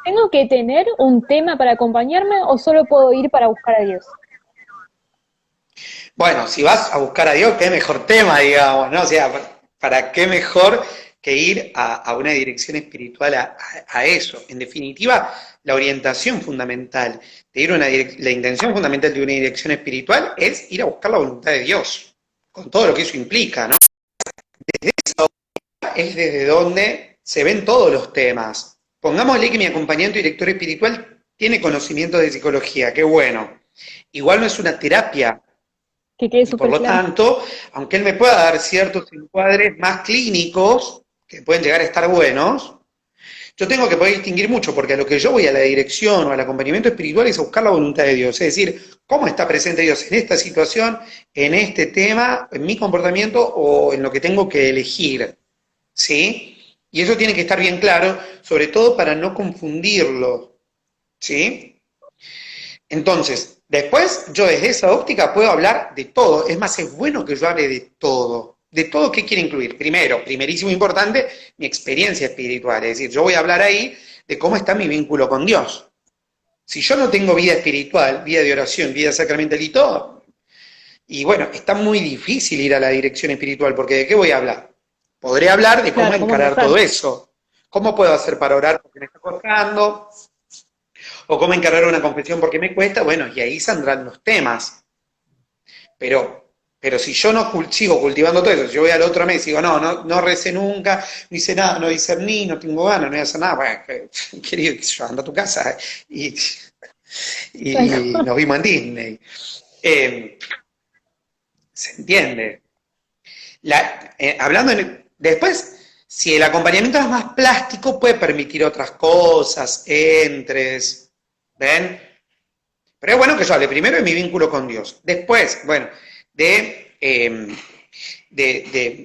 ¿Tengo que tener un tema para acompañarme o solo puedo ir para buscar a Dios? Bueno, si vas a buscar a Dios, qué mejor tema, digamos, ¿no? O sea, ¿para qué mejor que ir a una dirección espiritual a eso? En definitiva, la orientación fundamental de la intención fundamental de una dirección espiritual es ir a buscar la voluntad de Dios. con todo lo que eso implica, ¿no? Es desde donde se ven todos los temas. Pongámosle que mi acompañante director espiritual tiene conocimiento de psicología, qué bueno. Igual no es una terapia, Que quede y por súper lo claro. tanto, aunque él me pueda dar ciertos encuadres más clínicos, que pueden llegar a estar buenos, yo tengo que poder distinguir mucho, porque a lo que yo voy a la dirección o al acompañamiento espiritual es a buscar la voluntad de Dios, es decir, cómo está presente Dios en esta situación, en este tema, en mi comportamiento o en lo que tengo que elegir, ¿sí? Y eso tiene que estar bien claro, sobre todo para no confundirlo, ¿sí? Entonces, después yo desde esa óptica puedo hablar de todo, es más, es bueno que yo hable de todo. ¿De todo qué quiere incluir? Primero, primerísimo importante, mi experiencia espiritual, es decir, yo voy a hablar ahí de cómo está mi vínculo con Dios. Si yo no tengo vida espiritual, vida de oración, vida sacramental y todo, y bueno, está muy difícil ir a la dirección espiritual, porque ¿de qué voy a hablar? Podré hablar de cómo Claro, ¿cómo encarar empezar? todo eso. ¿Cómo puedo hacer para orar porque me está costando? ¿O cómo encarar una confesión porque me cuesta? Bueno, y ahí saldrán los temas. Pero si yo no sigo cultivando todo eso, si yo voy al otro mes y digo, no recé nunca, no hice nada, no discerní, no tengo ganas, no voy a hacer nada, bueno, querido, yo ando a tu casa y, y nos vimos en Disney. Eh, ¿Se entiende? Después, si el acompañamiento es más plástico, puede permitir otras cosas, entres, ¿ven? Pero es bueno que yo hable primero de mi vínculo con Dios. Después, bueno, de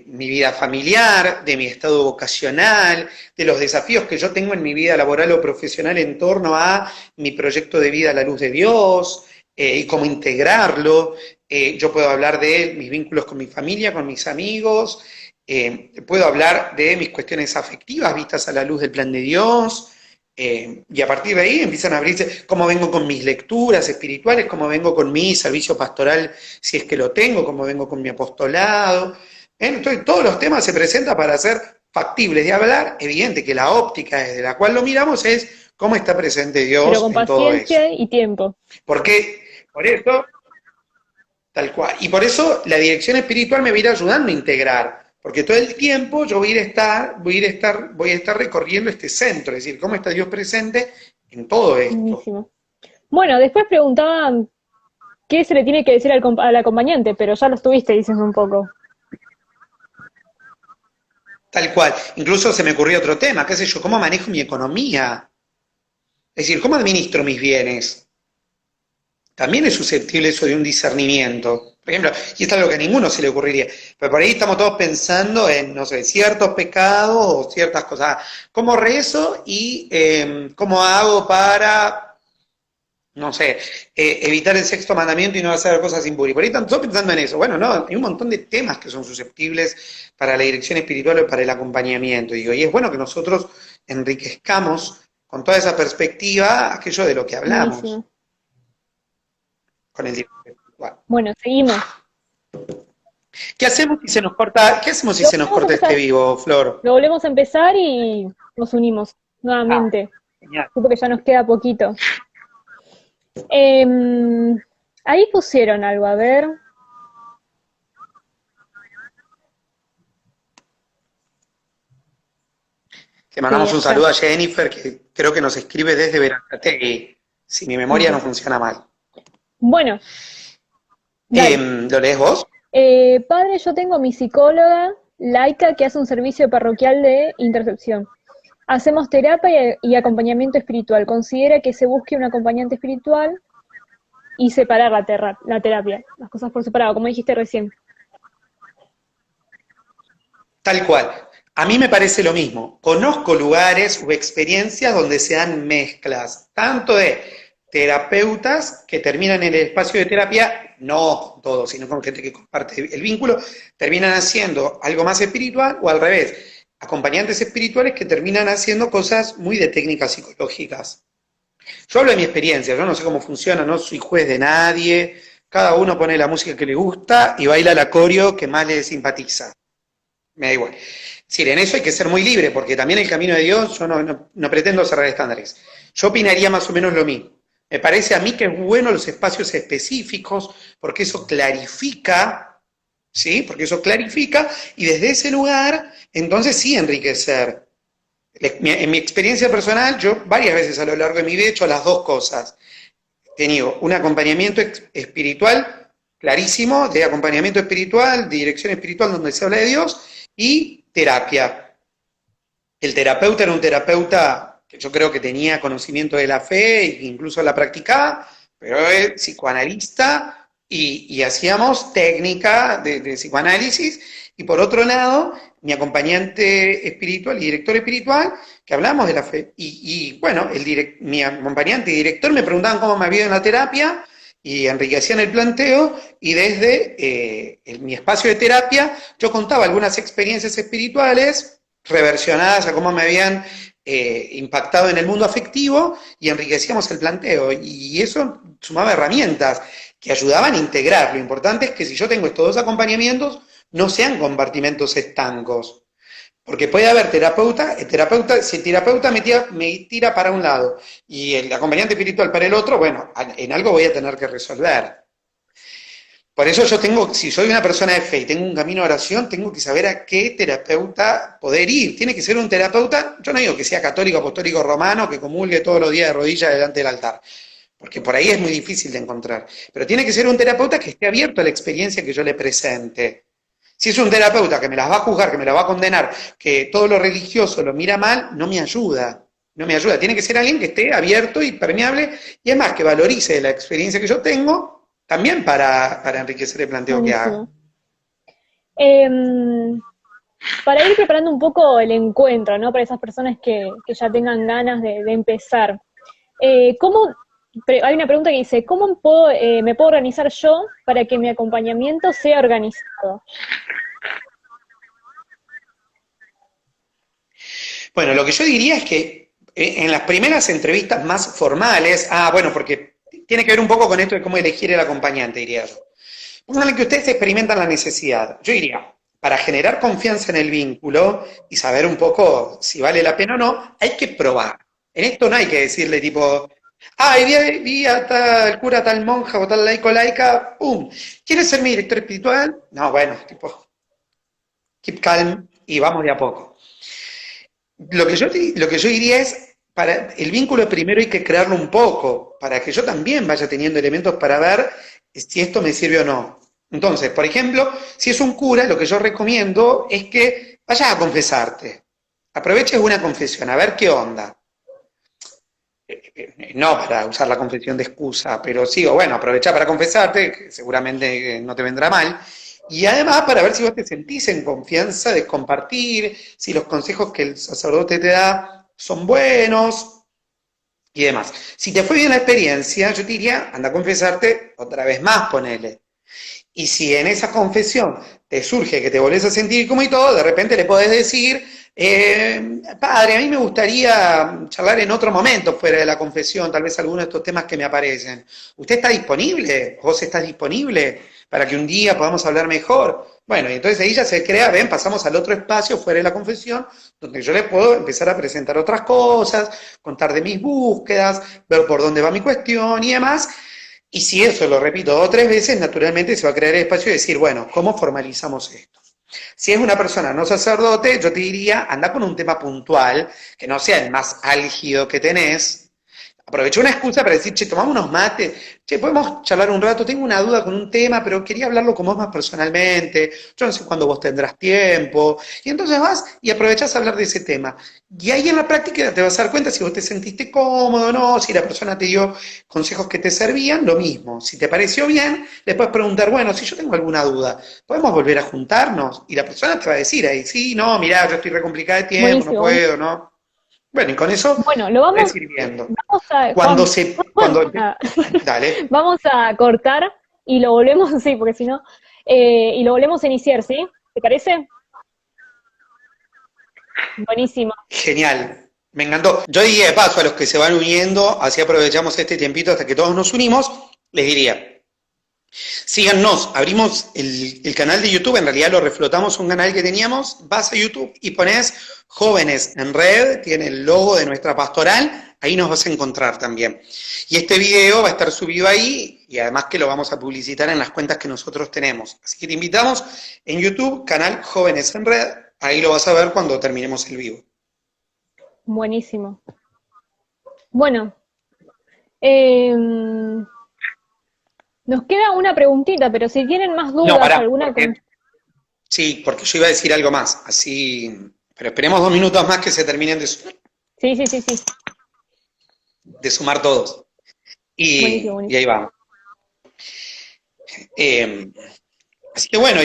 mi vida familiar, de mi estado vocacional, de los desafíos que yo tengo en mi vida laboral o profesional en torno a mi proyecto de vida a la luz de Dios, y cómo integrarlo. Yo puedo hablar de mis vínculos con mi familia, con mis amigos, puedo hablar de mis cuestiones afectivas vistas a la luz del plan de Dios, y a partir de ahí empiezan a abrirse cómo vengo con mis lecturas espirituales, cómo vengo con mi servicio pastoral, si es que lo tengo, cómo vengo con mi apostolado. Entonces, todos los temas se presentan para ser factibles de hablar. Evidente que la óptica desde la cual lo miramos es cómo está presente Pero Dios con en todo eso. paciencia y tiempo. Porque, por eso, tal cual. Y por eso la dirección espiritual me va a ir ayudando a integrar. Porque todo el tiempo yo voy a estar recorriendo este centro, es decir, cómo está Dios presente en todo esto. Buenísimo. Bueno, después preguntaban qué se le tiene que decir al acompañante, pero ya lo estuviste diciendo un poco. Tal cual. Incluso se me ocurrió otro tema, qué sé yo, cómo manejo mi economía. Es decir, cómo administro mis bienes. También es susceptible eso de un discernimiento. Por ejemplo, y esto es algo que a ninguno se le ocurriría, pero por ahí estamos todos pensando en, no sé, ciertos pecados o ciertas cosas. ¿Cómo rezo y cómo hago para, no sé, evitar el sexto mandamiento y no hacer cosas impúdicas? Por ahí están todos pensando en eso. Bueno, no, hay un montón de temas que son susceptibles para la dirección espiritual o para el acompañamiento. Digo, y es bueno que nosotros enriquezcamos con toda esa perspectiva aquello de lo que hablamos Buenísimo. con el director espiritual. Bueno, seguimos. ¿Qué hacemos si se nos corta, qué hacemos si Lo se nos volvemos a corta este empezar. vivo, Flor? Lo volvemos a empezar y nos unimos Ah, nuevamente. genial. Sí, porque ya nos queda poquito. Ahí pusieron algo, a ver. Le Sí, mandamos un allá. saludo a Jennifer, que creo que nos escribe desde Verazategui, si mi memoria no funciona mal. Bueno, dale. ¿Lo lees vos? Padre, yo tengo mi psicóloga laica que hace un servicio parroquial de intercepción. Hacemos terapia y acompañamiento espiritual. Considera que se busque un acompañante espiritual y separar la terapia, las cosas por separado, como dijiste recién. Tal cual. A mí me parece lo mismo. Conozco lugares o experiencias donde se dan mezclas, tanto de terapeutas que terminan en el espacio de terapia, no con todos, sino con gente que comparte el vínculo, terminan haciendo algo más espiritual o al revés, acompañantes espirituales que terminan haciendo cosas muy de técnicas psicológicas. Yo hablo de mi experiencia, yo no sé cómo funciona, no soy juez de nadie, cada uno pone la música que le gusta y baila la coreo que más le simpatiza. Me da igual. Sí, en eso hay que ser muy libre, porque también el camino de Dios, yo no pretendo cerrar estándares. Yo opinaría más o menos lo mismo. Me parece a mí que es bueno los espacios específicos, porque eso clarifica ¿sí? Porque eso clarifica y desde ese lugar, entonces sí enriquecer. En mi experiencia personal, yo varias veces a lo largo de mi vida he hecho las dos cosas. He tenido un acompañamiento espiritual clarísimo, de acompañamiento espiritual, de dirección espiritual donde se habla de Dios, y terapia. El terapeuta era un terapeuta que yo creo que tenía conocimiento de la fe e incluso la practicaba, pero es psicoanalista y hacíamos técnica de psicoanálisis. Y por otro lado, mi acompañante espiritual y director espiritual, que hablamos de la fe. Y bueno, mi acompañante y director me preguntaban cómo me había ido en la terapia y enriquecían el planteo, y desde mi espacio de terapia yo contaba algunas experiencias espirituales reversionadas a cómo me habían impactado en el mundo afectivo, y enriquecíamos el planteo. Y eso sumaba herramientas que ayudaban a integrar. Lo importante es que si yo tengo estos dos acompañamientos, no sean compartimentos estancos. Porque puede haber si el terapeuta me tira para un lado y el acompañante espiritual para el otro, bueno, en algo voy a tener que resolver. Por eso si soy una persona de fe y tengo un camino de oración, tengo que saber a qué terapeuta poder ir. Tiene que ser un terapeuta, yo no digo que sea católico, apostólico, romano, que comulgue todos los días de rodillas delante del altar, porque por ahí es muy difícil de encontrar. Pero tiene que ser un terapeuta que esté abierto a la experiencia que yo le presente. Si es un terapeuta que me las va a juzgar, que me las va a condenar, que todo lo religioso lo mira mal, no me ayuda. No me ayuda. Tiene que ser alguien que esté abierto y permeable, y además que valorice la experiencia que yo tengo, también para enriquecer el planteo que hago. Para ir preparando un poco el encuentro, ¿no? Para esas personas que ya tengan ganas de empezar. Hay una pregunta que dice, ¿cómo me puedo organizar yo para que mi acompañamiento sea organizado? Bueno, lo que yo diría es que en las primeras entrevistas más formales, porque tiene que ver un poco con esto de cómo elegir el acompañante, diría yo. Pónganle que ustedes experimentan la necesidad. Yo diría, para generar confianza en el vínculo y saber un poco si vale la pena o no, hay que probar. En esto no hay que decirle tipo, vi a tal cura, tal monja o tal laico, laica, ¡pum! ¿Quieres ser mi director espiritual? No, bueno, tipo, keep calm y vamos de a poco. Lo que yo diría es, para el vínculo primero hay que crearlo un poco, para que yo también vaya teniendo elementos para ver si esto me sirve o no. Entonces, por ejemplo, si es un cura, lo que yo recomiendo es que vayas a confesarte. Aproveches una confesión, a ver qué onda. No para usar la confesión de excusa, pero sí, o bueno, aprovechá para confesarte, que seguramente no te vendrá mal. Y además para ver si vos te sentís en confianza de compartir, si los consejos que el sacerdote te da son buenos y demás. Si te fue bien la experiencia, yo te diría, anda a confesarte otra vez más, ponele. Y si en esa confesión te surge que te volvés a sentir como y todo, de repente le podés decir, padre, a mí me gustaría charlar en otro momento fuera de la confesión, tal vez algunos de estos temas que me aparecen. ¿Usted está disponible? ¿Vos estás disponible para que un día podamos hablar mejor? Bueno, y entonces ahí ya se crea, pasamos al otro espacio fuera de la confesión, donde yo le puedo empezar a presentar otras cosas, contar de mis búsquedas, ver por dónde va mi cuestión y demás. Y si eso lo repito 2 o 3 veces, naturalmente se va a crear el espacio de decir, bueno, ¿cómo formalizamos esto? Si es una persona no sacerdote, yo te diría, anda con un tema puntual, que no sea el más álgido que tenés. Aproveché una excusa para decir, che, tomamos unos mates, che, podemos charlar un rato, tengo una duda con un tema, pero quería hablarlo con vos más personalmente, yo no sé cuándo vos tendrás tiempo, y entonces vas y aprovechás a hablar de ese tema. Y ahí en la práctica te vas a dar cuenta si vos te sentiste cómodo o no, si la persona te dio consejos que te servían, lo mismo. Si te pareció bien, le puedes preguntar, bueno, si yo tengo alguna duda, ¿podemos volver a juntarnos? Y la persona te va a decir ahí, sí, no, mirá, yo estoy recomplicada de tiempo, Buenísimo. no puedo, ¿no? Bueno, y con eso lo vamos a ir viendo. Dale. Vamos a cortar y lo volvemos, sí, porque si no, y lo volvemos a iniciar, ¿sí? ¿Te parece? Buenísimo. Genial, me encantó. Yo diría de paso a los que se van uniendo, así aprovechamos este tiempito hasta que todos nos unimos, les diría, síganos, abrimos el canal de YouTube, en realidad lo reflotamos, un canal que teníamos, vas a YouTube y pones Jóvenes en Red, tiene el logo de nuestra pastoral, ahí nos vas a encontrar también. Y este video va a estar subido ahí y además que lo vamos a publicitar en las cuentas que nosotros tenemos. Así que te invitamos en YouTube, canal Jóvenes en Red, ahí lo vas a ver cuando terminemos el vivo. Buenísimo. Bueno, eh, nos queda una preguntita, pero si tienen más No, dudas, pará, alguna... sí, porque yo iba a decir algo más, así, pero esperemos 2 minutos más que se terminen Sí, sí, sí, sí. de sumar todos. Buenísimo, Y ahí buenísimo. vamos. Así que bueno,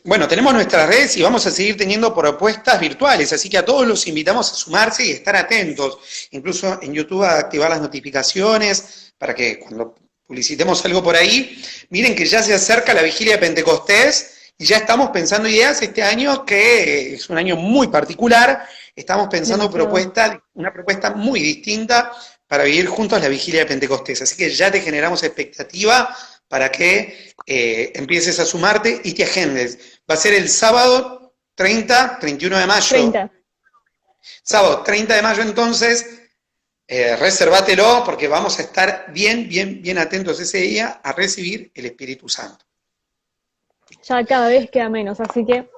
bueno, tenemos nuestras redes y vamos a seguir teniendo propuestas virtuales, así que a todos los invitamos a sumarse y estar atentos, incluso en YouTube a activar las notificaciones para que cuando publicitemos algo por ahí, miren que ya se acerca la vigilia de Pentecostés y ya estamos pensando ideas este año que es un año muy particular, estamos pensando una propuesta muy distinta para vivir juntos la vigilia de Pentecostés, así que ya te generamos expectativa para que empieces a sumarte y te agendes. Va a ser el sábado 31 de mayo. 30. Sábado 30 de mayo entonces, resérvatelo porque vamos a estar bien atentos ese día a recibir el Espíritu Santo. Ya cada vez queda menos, así que...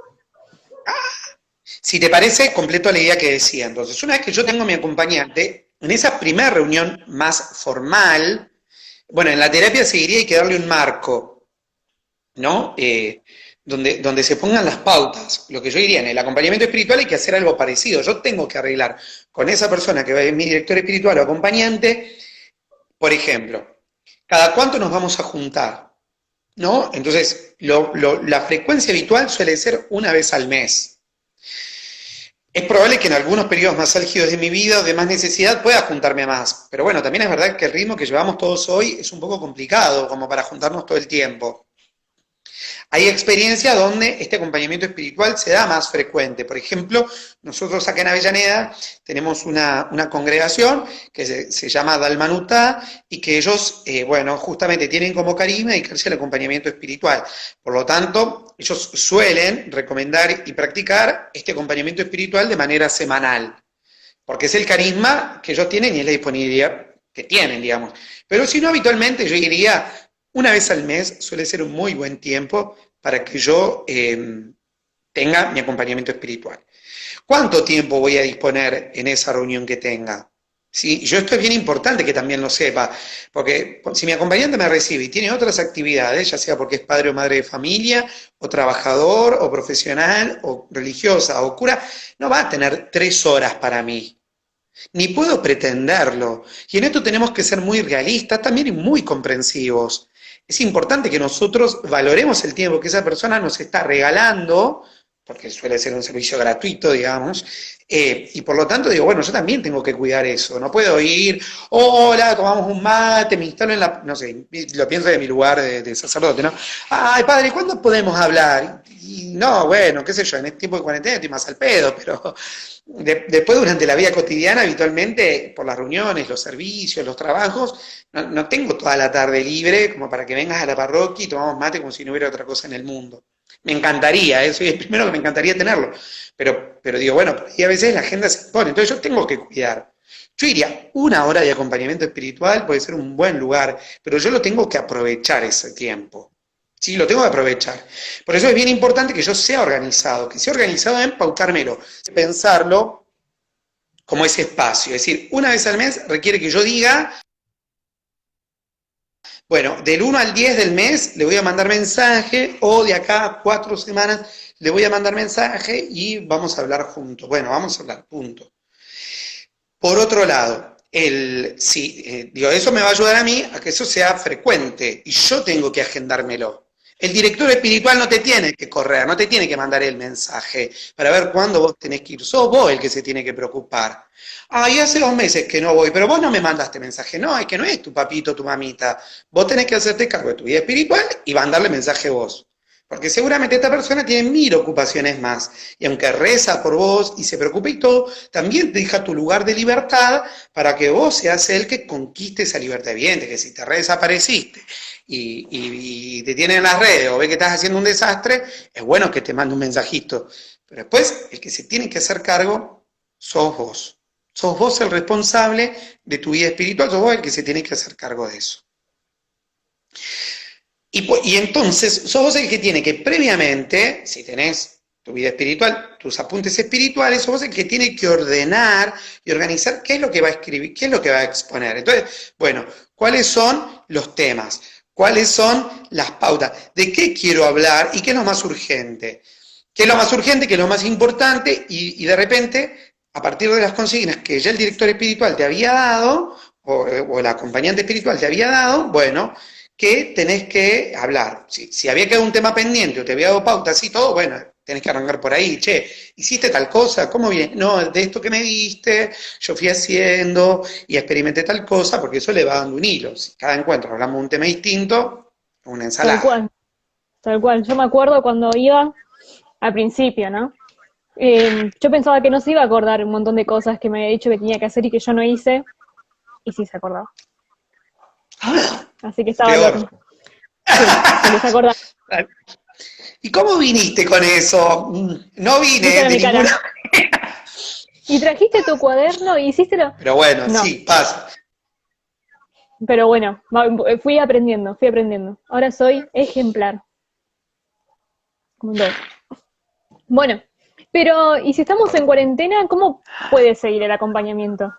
Si te parece, completo la idea que decía. Entonces, una vez que yo tengo a mi acompañante, en esa primera reunión más formal, bueno, en la terapia se diría hay que darle un marco, ¿no? Donde se pongan las pautas. Lo que yo diría, en el acompañamiento espiritual hay que hacer algo parecido. Yo tengo que arreglar con esa persona que es mi director espiritual o acompañante, por ejemplo, ¿cada cuánto nos vamos a juntar? ¿No? Entonces, la frecuencia habitual suele ser una vez al mes. Es probable que en algunos periodos más álgidos de mi vida, de más necesidad, pueda juntarme más. Pero bueno, también es verdad que el ritmo que llevamos todos hoy es un poco complicado, como para juntarnos todo el tiempo. Hay experiencias donde este acompañamiento espiritual se da más frecuente. Por ejemplo, nosotros acá en Avellaneda tenemos una congregación que se llama Dalmanutá y que ellos, bueno, justamente tienen como carisma dedicarse al acompañamiento espiritual. Por lo tanto, ellos suelen recomendar y practicar este acompañamiento espiritual de manera semanal, porque es el carisma que ellos tienen y es la disponibilidad que tienen, digamos. Pero si no, habitualmente yo diría, una vez al mes suele ser un muy buen tiempo para que yo tenga mi acompañamiento espiritual. ¿Cuánto tiempo voy a disponer en esa reunión que tenga? ¿Sí? Yo esto es bien importante que también lo sepa, porque si mi acompañante me recibe y tiene otras actividades, ya sea porque es padre o madre de familia, o trabajador, o profesional, o religiosa, o cura, no va a tener 3 horas para mí. Ni puedo pretenderlo. Y en esto tenemos que ser muy realistas también y muy comprensivos. Es importante que nosotros valoremos el tiempo que esa persona nos está regalando, porque suele ser un servicio gratuito, digamos, y por lo tanto digo, bueno, yo también tengo que cuidar eso. No puedo ir, hola, tomamos un mate, me instalo en la... No sé, lo pienso de mi lugar de sacerdote, ¿no? Ay, padre, ¿cuándo podemos hablar? Y no, bueno, qué sé yo, en este tiempo de cuarentena estoy más al pedo, pero... Después, durante la vida cotidiana, habitualmente, por las reuniones, los servicios, los trabajos, no tengo toda la tarde libre como para que vengas a la parroquia y tomamos mate como si no hubiera otra cosa en el mundo. Me encantaría, soy el primero que me encantaría tenerlo, pero digo, bueno, y a veces la agenda se pone, entonces yo tengo que cuidar. Yo diría, 1 hora de acompañamiento espiritual puede ser un buen lugar, pero yo lo tengo que aprovechar ese tiempo. Sí, lo tengo que aprovechar. Por eso es bien importante que yo sea organizado, en pautármelo, pensarlo como ese espacio. Es decir, una vez al mes requiere que yo diga, bueno, del 1 al 10 del mes le voy a mandar mensaje, o de acá a 4 semanas le voy a mandar mensaje y vamos a hablar juntos. Bueno, vamos a hablar, punto. Por otro lado, eso me va a ayudar a mí a que eso sea frecuente y yo tengo que agendármelo. El director espiritual no te tiene que correr, no te tiene que mandar el mensaje para ver cuándo vos tenés que ir. Sos vos el que se tiene que preocupar. Y hace 2 meses que no voy, pero vos no me mandaste mensaje. No, es que no es tu papito, tu mamita. Vos tenés que hacerte cargo de tu vida espiritual y mandarle mensaje vos. Porque seguramente esta persona tiene 1000 ocupaciones más. Y aunque reza por vos y se preocupa y todo, también te deja tu lugar de libertad para que vos seas el que conquiste esa libertad. Evidente que si te desapareciste y te tienen en las redes o ve que estás haciendo un desastre, es bueno que te mande un mensajito. Pero después, el que se tiene que hacer cargo sos vos. Sos vos el responsable de tu vida espiritual, sos vos el que se tiene que hacer cargo de eso. Y entonces, sos vos el que tiene que previamente, si tenés tu vida espiritual, tus apuntes espirituales, sos vos el que tiene que ordenar y organizar qué es lo que va a escribir, qué es lo que va a exponer. Entonces, bueno, ¿cuáles son los temas? ¿Cuáles son las pautas? ¿De qué quiero hablar y qué es lo más urgente? ¿Qué es lo más urgente? ¿Qué es lo más importante? Y de repente, a partir de las consignas que ya el director espiritual te había dado, o el acompañante espiritual te había dado, bueno, que tenés que hablar. Si había quedado un tema pendiente o te había dado pautas y todo, bueno, tenés que arrancar por ahí. Che, ¿hiciste tal cosa? ¿Cómo viene? No, de esto que me diste, yo fui haciendo y experimenté tal cosa, porque eso le va dando un hilo. Si cada encuentro hablamos de un tema distinto, una Tal ensalada. cual, tal cual. Yo me acuerdo cuando iba al principio, ¿no? Yo pensaba que no se iba a acordar un montón de cosas que me había dicho que tenía que hacer y que yo no hice, y sí se acordaba. Así que estaba al Peor. horno. Sí, porque se acordaba. ¿Y cómo viniste con eso? No ¿Viste vine ahora de mi cara? ninguna. ¿Y trajiste tu cuaderno y hiciste lo...? Pero bueno, No, sí, pasa. pero bueno, fui aprendiendo, fui aprendiendo. Ahora soy ejemplar, como todo. Bueno, pero ¿y si estamos en cuarentena, cómo puede seguir el acompañamiento?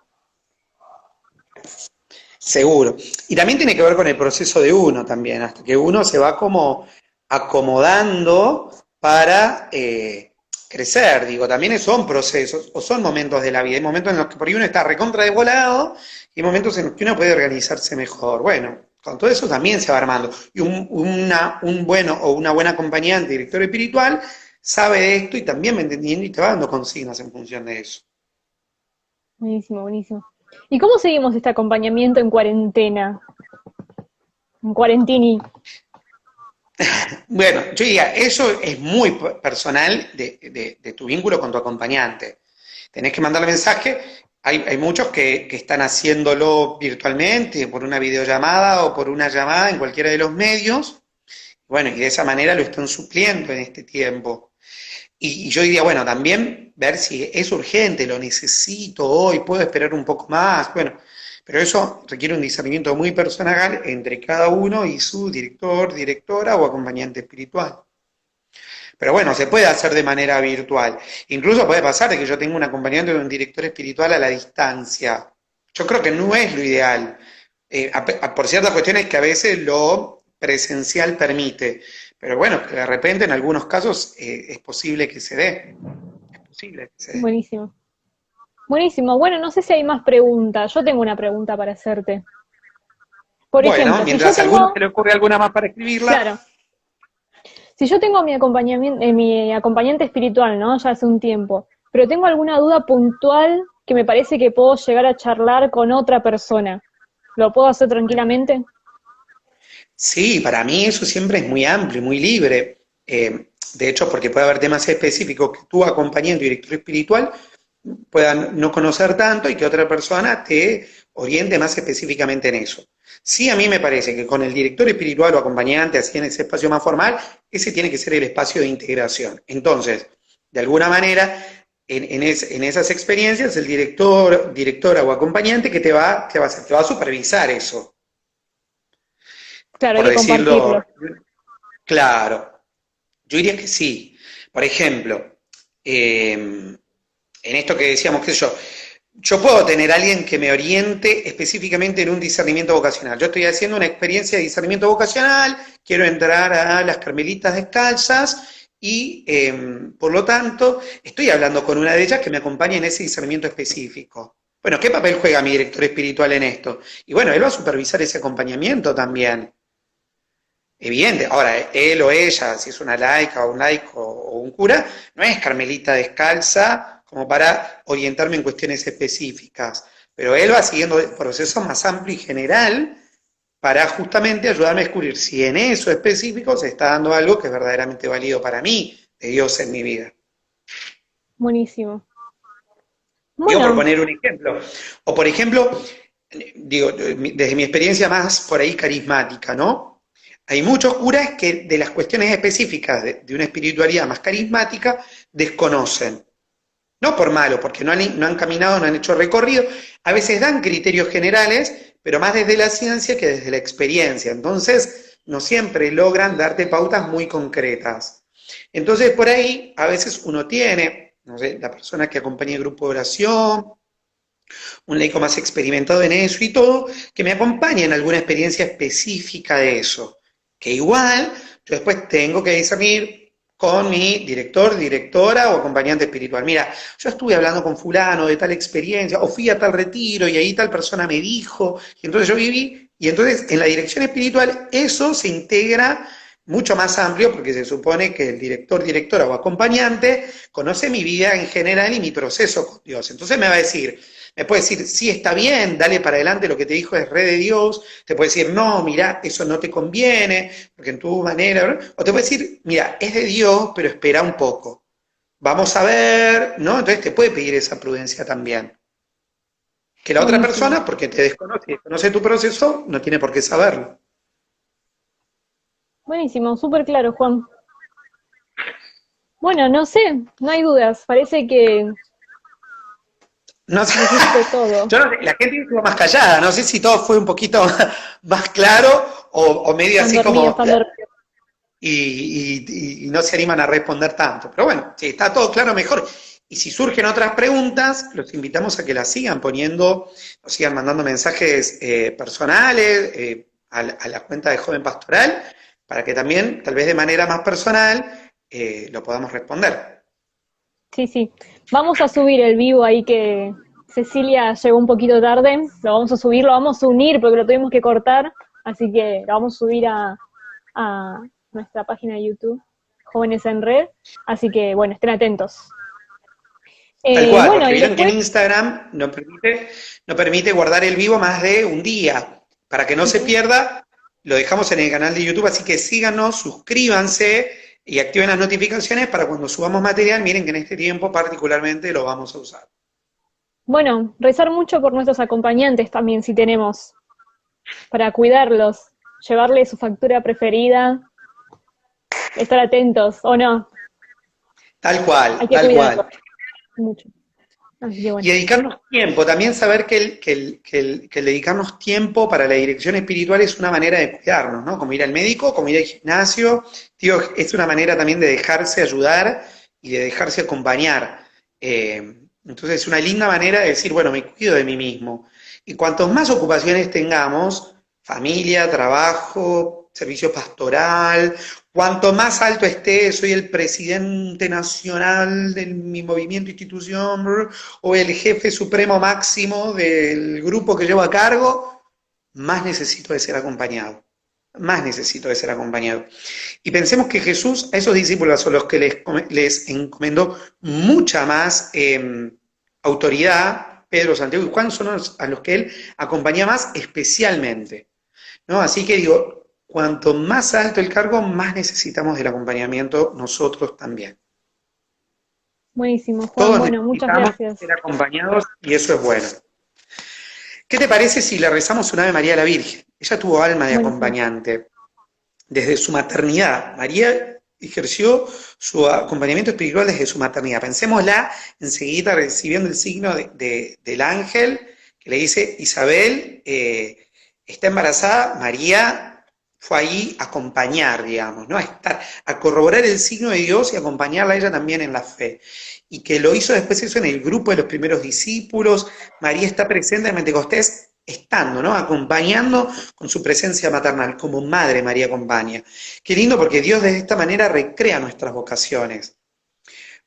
Seguro. Y también tiene que ver con el proceso de uno también, hasta que uno se va como acomodando para crecer, digo, también son procesos o son momentos de la vida, hay momentos en los que por ahí uno está recontra de volado y hay momentos en los que uno puede organizarse mejor. Bueno, con todo eso también se va armando. Y un bueno o una buena acompañante, director espiritual, sabe de esto y también va entendiendo y te va dando consignas en función de eso. Buenísimo, buenísimo. ¿Y cómo seguimos este acompañamiento en cuarentena? En cuarentini. Bueno, yo diría, eso es muy personal de tu vínculo con tu acompañante. Tenés que mandarle mensaje. Hay muchos que están haciéndolo virtualmente, por una videollamada o por una llamada en cualquiera de los medios. Bueno, y de esa manera lo están supliendo en este tiempo. Y yo diría, bueno, también ver si es urgente, lo necesito hoy, puedo esperar un poco más. Bueno, pero eso requiere un discernimiento muy personal entre cada uno y su director, directora o acompañante espiritual. Pero bueno, se puede hacer de manera virtual. Incluso puede pasar de que yo tenga un acompañante o un director espiritual a la distancia. Yo creo que no es lo ideal. Por ciertas cuestiones que a veces lo presencial permite. Pero bueno, que de repente en algunos casos es posible que se dé. Es posible que se dé. Buenísimo. Buenísimo. Bueno, no sé si hay más preguntas. Yo tengo una pregunta para hacerte. Por Bueno, ejemplo, si yo mientras a alguno se tengo, le ocurre alguna más para escribirla. claro, si yo tengo mi acompañamiento, mi acompañante espiritual, ¿no? Ya hace un tiempo, pero tengo alguna duda puntual que me parece que puedo llegar a charlar con otra persona. ¿Lo puedo hacer tranquilamente? Sí, para mí eso siempre es muy amplio, muy libre. De hecho, porque puede haber temas específicos que tú, acompañante y director espiritual, puedan no conocer tanto y que otra persona te oriente más específicamente en eso. Sí, a mí me parece que con el director espiritual o acompañante, así en ese espacio más formal, ese tiene que ser el espacio de integración. Entonces, de alguna manera, en esas experiencias, el director, directora o acompañante que te va a hacer, te va a supervisar eso, Claro, hay por que compartirlo. decirlo claro. Yo diría que sí. Por ejemplo, en esto que decíamos, qué sé yo puedo tener a alguien que me oriente específicamente en un discernimiento vocacional. Yo estoy haciendo una experiencia de discernimiento vocacional, quiero entrar a las Carmelitas Descalzas y, por lo tanto, estoy hablando con una de ellas que me acompaña en ese discernimiento específico. Bueno, ¿qué papel juega mi director espiritual en esto? Y bueno, él va a supervisar ese acompañamiento también. Evidente, ahora, él o ella, si es una laica o un laico o un cura, no es carmelita descalza como para orientarme en cuestiones específicas, pero él va siguiendo el proceso más amplio y general para justamente ayudarme a descubrir si en eso específico se está dando algo que es verdaderamente válido para mí, de Dios en mi vida. Buenísimo. Digo, por Bueno, poner un ejemplo. O por ejemplo, digo, desde mi experiencia más por ahí carismática, ¿no? Hay muchos curas que de las cuestiones específicas de una espiritualidad más carismática desconocen. no por malo, porque no han caminado, no han hecho recorrido, a veces dan criterios generales, pero más desde la ciencia que desde la experiencia. Entonces, no siempre logran darte pautas muy concretas. Entonces, por ahí, a veces uno tiene, no sé, la persona que acompaña el grupo de oración, un laico más experimentado en eso y todo, que me acompañe en alguna experiencia específica de eso. Que igual yo después tengo que discernir con mi director, directora o acompañante espiritual. Mira, yo estuve hablando con fulano de tal experiencia, o fui a tal retiro y ahí tal persona me dijo, y entonces yo viví, y entonces en la dirección espiritual eso se integra mucho más amplio porque se supone que el director, directora o acompañante conoce mi vida en general y mi proceso con Dios. Entonces me puede decir, sí, está bien, dale para adelante, lo que te dijo es re de Dios, te puede decir, no, mira, eso no te conviene, porque en tu manera, ¿no? O te puede decir, mira, es de Dios, pero espera un poco, vamos a ver, ¿no? Entonces te puede pedir esa prudencia también. Que la otra Buenísimo. persona, porque te desconoce y desconoce tu proceso, no tiene por qué saberlo. Buenísimo, súper claro, Juan. Bueno, no sé, no hay dudas. Parece que No sé, dijiste todo. yo no sé, la gente estuvo más callada, no sé si todo fue un poquito más claro o medio Están así dormidos, como están dormidos. y no se animan a responder tanto. Pero bueno, si está todo claro, mejor. Y si surgen otras preguntas, los invitamos a que las sigan poniendo, o sigan mandando mensajes personales a la cuenta de Joven Pastoral, para que también, tal vez de manera más personal, lo podamos responder. Sí, sí. Vamos a subir el vivo ahí que Cecilia llegó un poquito tarde. Lo vamos a subir, lo vamos a unir porque lo tuvimos que cortar. Así que lo vamos a subir a nuestra página de YouTube, Jóvenes en Red. Así que, bueno, estén atentos. Tal cual, Bueno, porque y vieron que en después, Instagram no permite guardar el vivo más de un día. Para que no se ujú, pierda, lo dejamos en el canal de YouTube, así que síganos, suscríbanse y activen las notificaciones para cuando subamos material, miren que en este tiempo particularmente lo vamos a usar. bueno, rezar mucho por nuestros acompañantes también, si tenemos, para cuidarlos, llevarle su factura preferida, estar atentos, o no, Tal hay cual, que tal cuidarlos cual. mucho. Así que Y bueno, dedicarnos tiempo, también saber que el dedicarnos tiempo para la dirección espiritual es una manera de cuidarnos, ¿no? Como ir al médico, como ir al gimnasio, digo, es una manera también de dejarse ayudar y de dejarse acompañar. Entonces es una linda manera de decir, bueno, me cuido de mí mismo. Y cuantos más ocupaciones tengamos, familia, trabajo, servicio pastoral, cuanto más alto esté, soy el presidente nacional de mi movimiento, institución, o el jefe supremo máximo del grupo que llevo a cargo, más necesito de ser acompañado. Más necesito de ser acompañado. Y pensemos que Jesús a esos discípulos a los que les encomendó mucha más autoridad, Pedro, Santiago y Juan, son a los que él acompaña más especialmente, ¿no? Así que digo, cuanto más alto el cargo, más necesitamos del acompañamiento nosotros también. buenísimo, Juan. Todos Bueno, muchas necesitamos gracias. ser acompañados y eso es bueno. ¿Qué te parece si le rezamos un Ave María a la Virgen? Ella tuvo alma de Buenísimo. acompañante desde su maternidad. María ejerció su acompañamiento espiritual desde su maternidad. Pensémosla enseguida recibiendo el signo del ángel que le dice, Isabel está embarazada, María fue ahí a acompañar, digamos, ¿no? A corroborar el signo de Dios y acompañarla a ella también en la fe. Y que lo hizo después eso en el grupo de los primeros discípulos. María está presente en Pentecostés, estando, ¿no? Acompañando con su presencia maternal, como madre María acompaña. Qué lindo porque Dios de esta manera recrea nuestras vocaciones.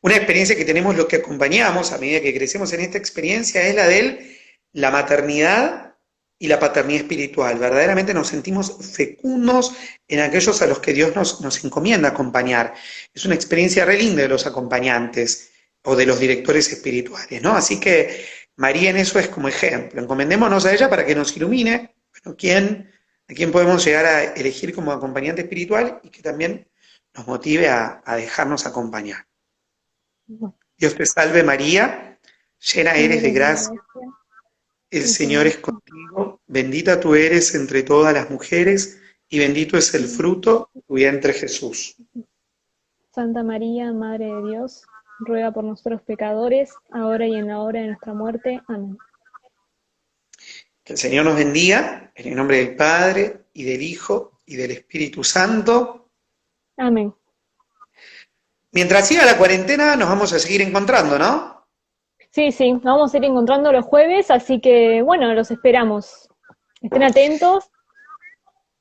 Una experiencia que tenemos los que acompañamos a medida que crecemos en esta experiencia es la de la maternidad y la paternidad espiritual. Verdaderamente nos sentimos fecundos en aquellos a los que Dios nos encomienda acompañar. Es una experiencia re linda de los acompañantes o de los directores espirituales, ¿no? Así que María en eso es como ejemplo. Encomendémonos a ella para que nos ilumine, bueno, a quién podemos llegar a elegir como acompañante espiritual y que también nos motive a dejarnos acompañar. Bueno, Dios te salve María, llena eres de eres de gracia, gracia, el el Señor Señor es es contigo. contigo, bendita tú eres entre todas las mujeres y bendito es el fruto de tu vientre Jesús. Santa María, Madre de Dios, ruega por nosotros pecadores, ahora y en la hora de nuestra muerte. Amén. Que el Señor nos bendiga, en el nombre del Padre, y del Hijo, y del Espíritu Santo. Amén. Mientras siga la cuarentena, nos vamos a seguir encontrando, ¿no? Sí, sí, nos vamos a ir encontrando los jueves, así que bueno, los esperamos. Estén atentos.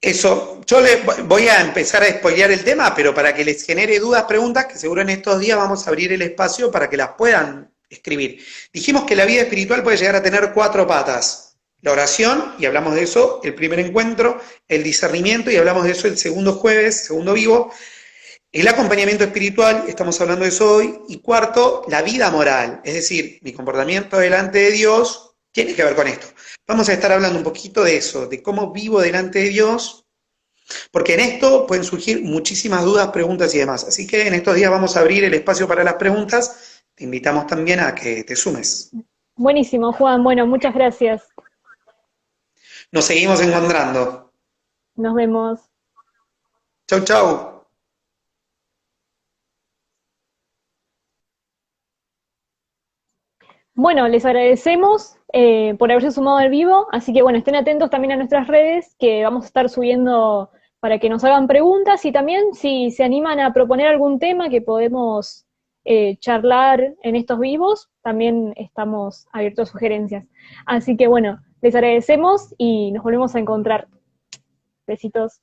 Eso, yo voy a empezar a spoilear el tema, pero para que les genere dudas, preguntas, que seguro en estos días vamos a abrir el espacio para que las puedan escribir. Dijimos que la vida espiritual puede llegar a tener 4 patas. La oración, y hablamos de eso el primer encuentro, el discernimiento, y hablamos de eso el segundo jueves, segundo vivo, el acompañamiento espiritual, estamos hablando de eso hoy, y cuarto, la vida moral, es decir, mi comportamiento delante de Dios tiene que ver con esto. Vamos a estar hablando un poquito de eso, de cómo vivo delante de Dios, porque en esto pueden surgir muchísimas dudas, preguntas y demás. Así que en estos días vamos a abrir el espacio para las preguntas. Te invitamos también a que te sumes. Buenísimo, Juan. Bueno, muchas gracias. Nos seguimos encontrando. Nos vemos. Chau, chau. Bueno, les agradecemos por haberse sumado al vivo, así que bueno, estén atentos también a nuestras redes, que vamos a estar subiendo para que nos hagan preguntas, y también si se animan a proponer algún tema que podemos charlar en estos vivos, también estamos abiertos a sugerencias. Así que bueno, les agradecemos y nos volvemos a encontrar. Besitos.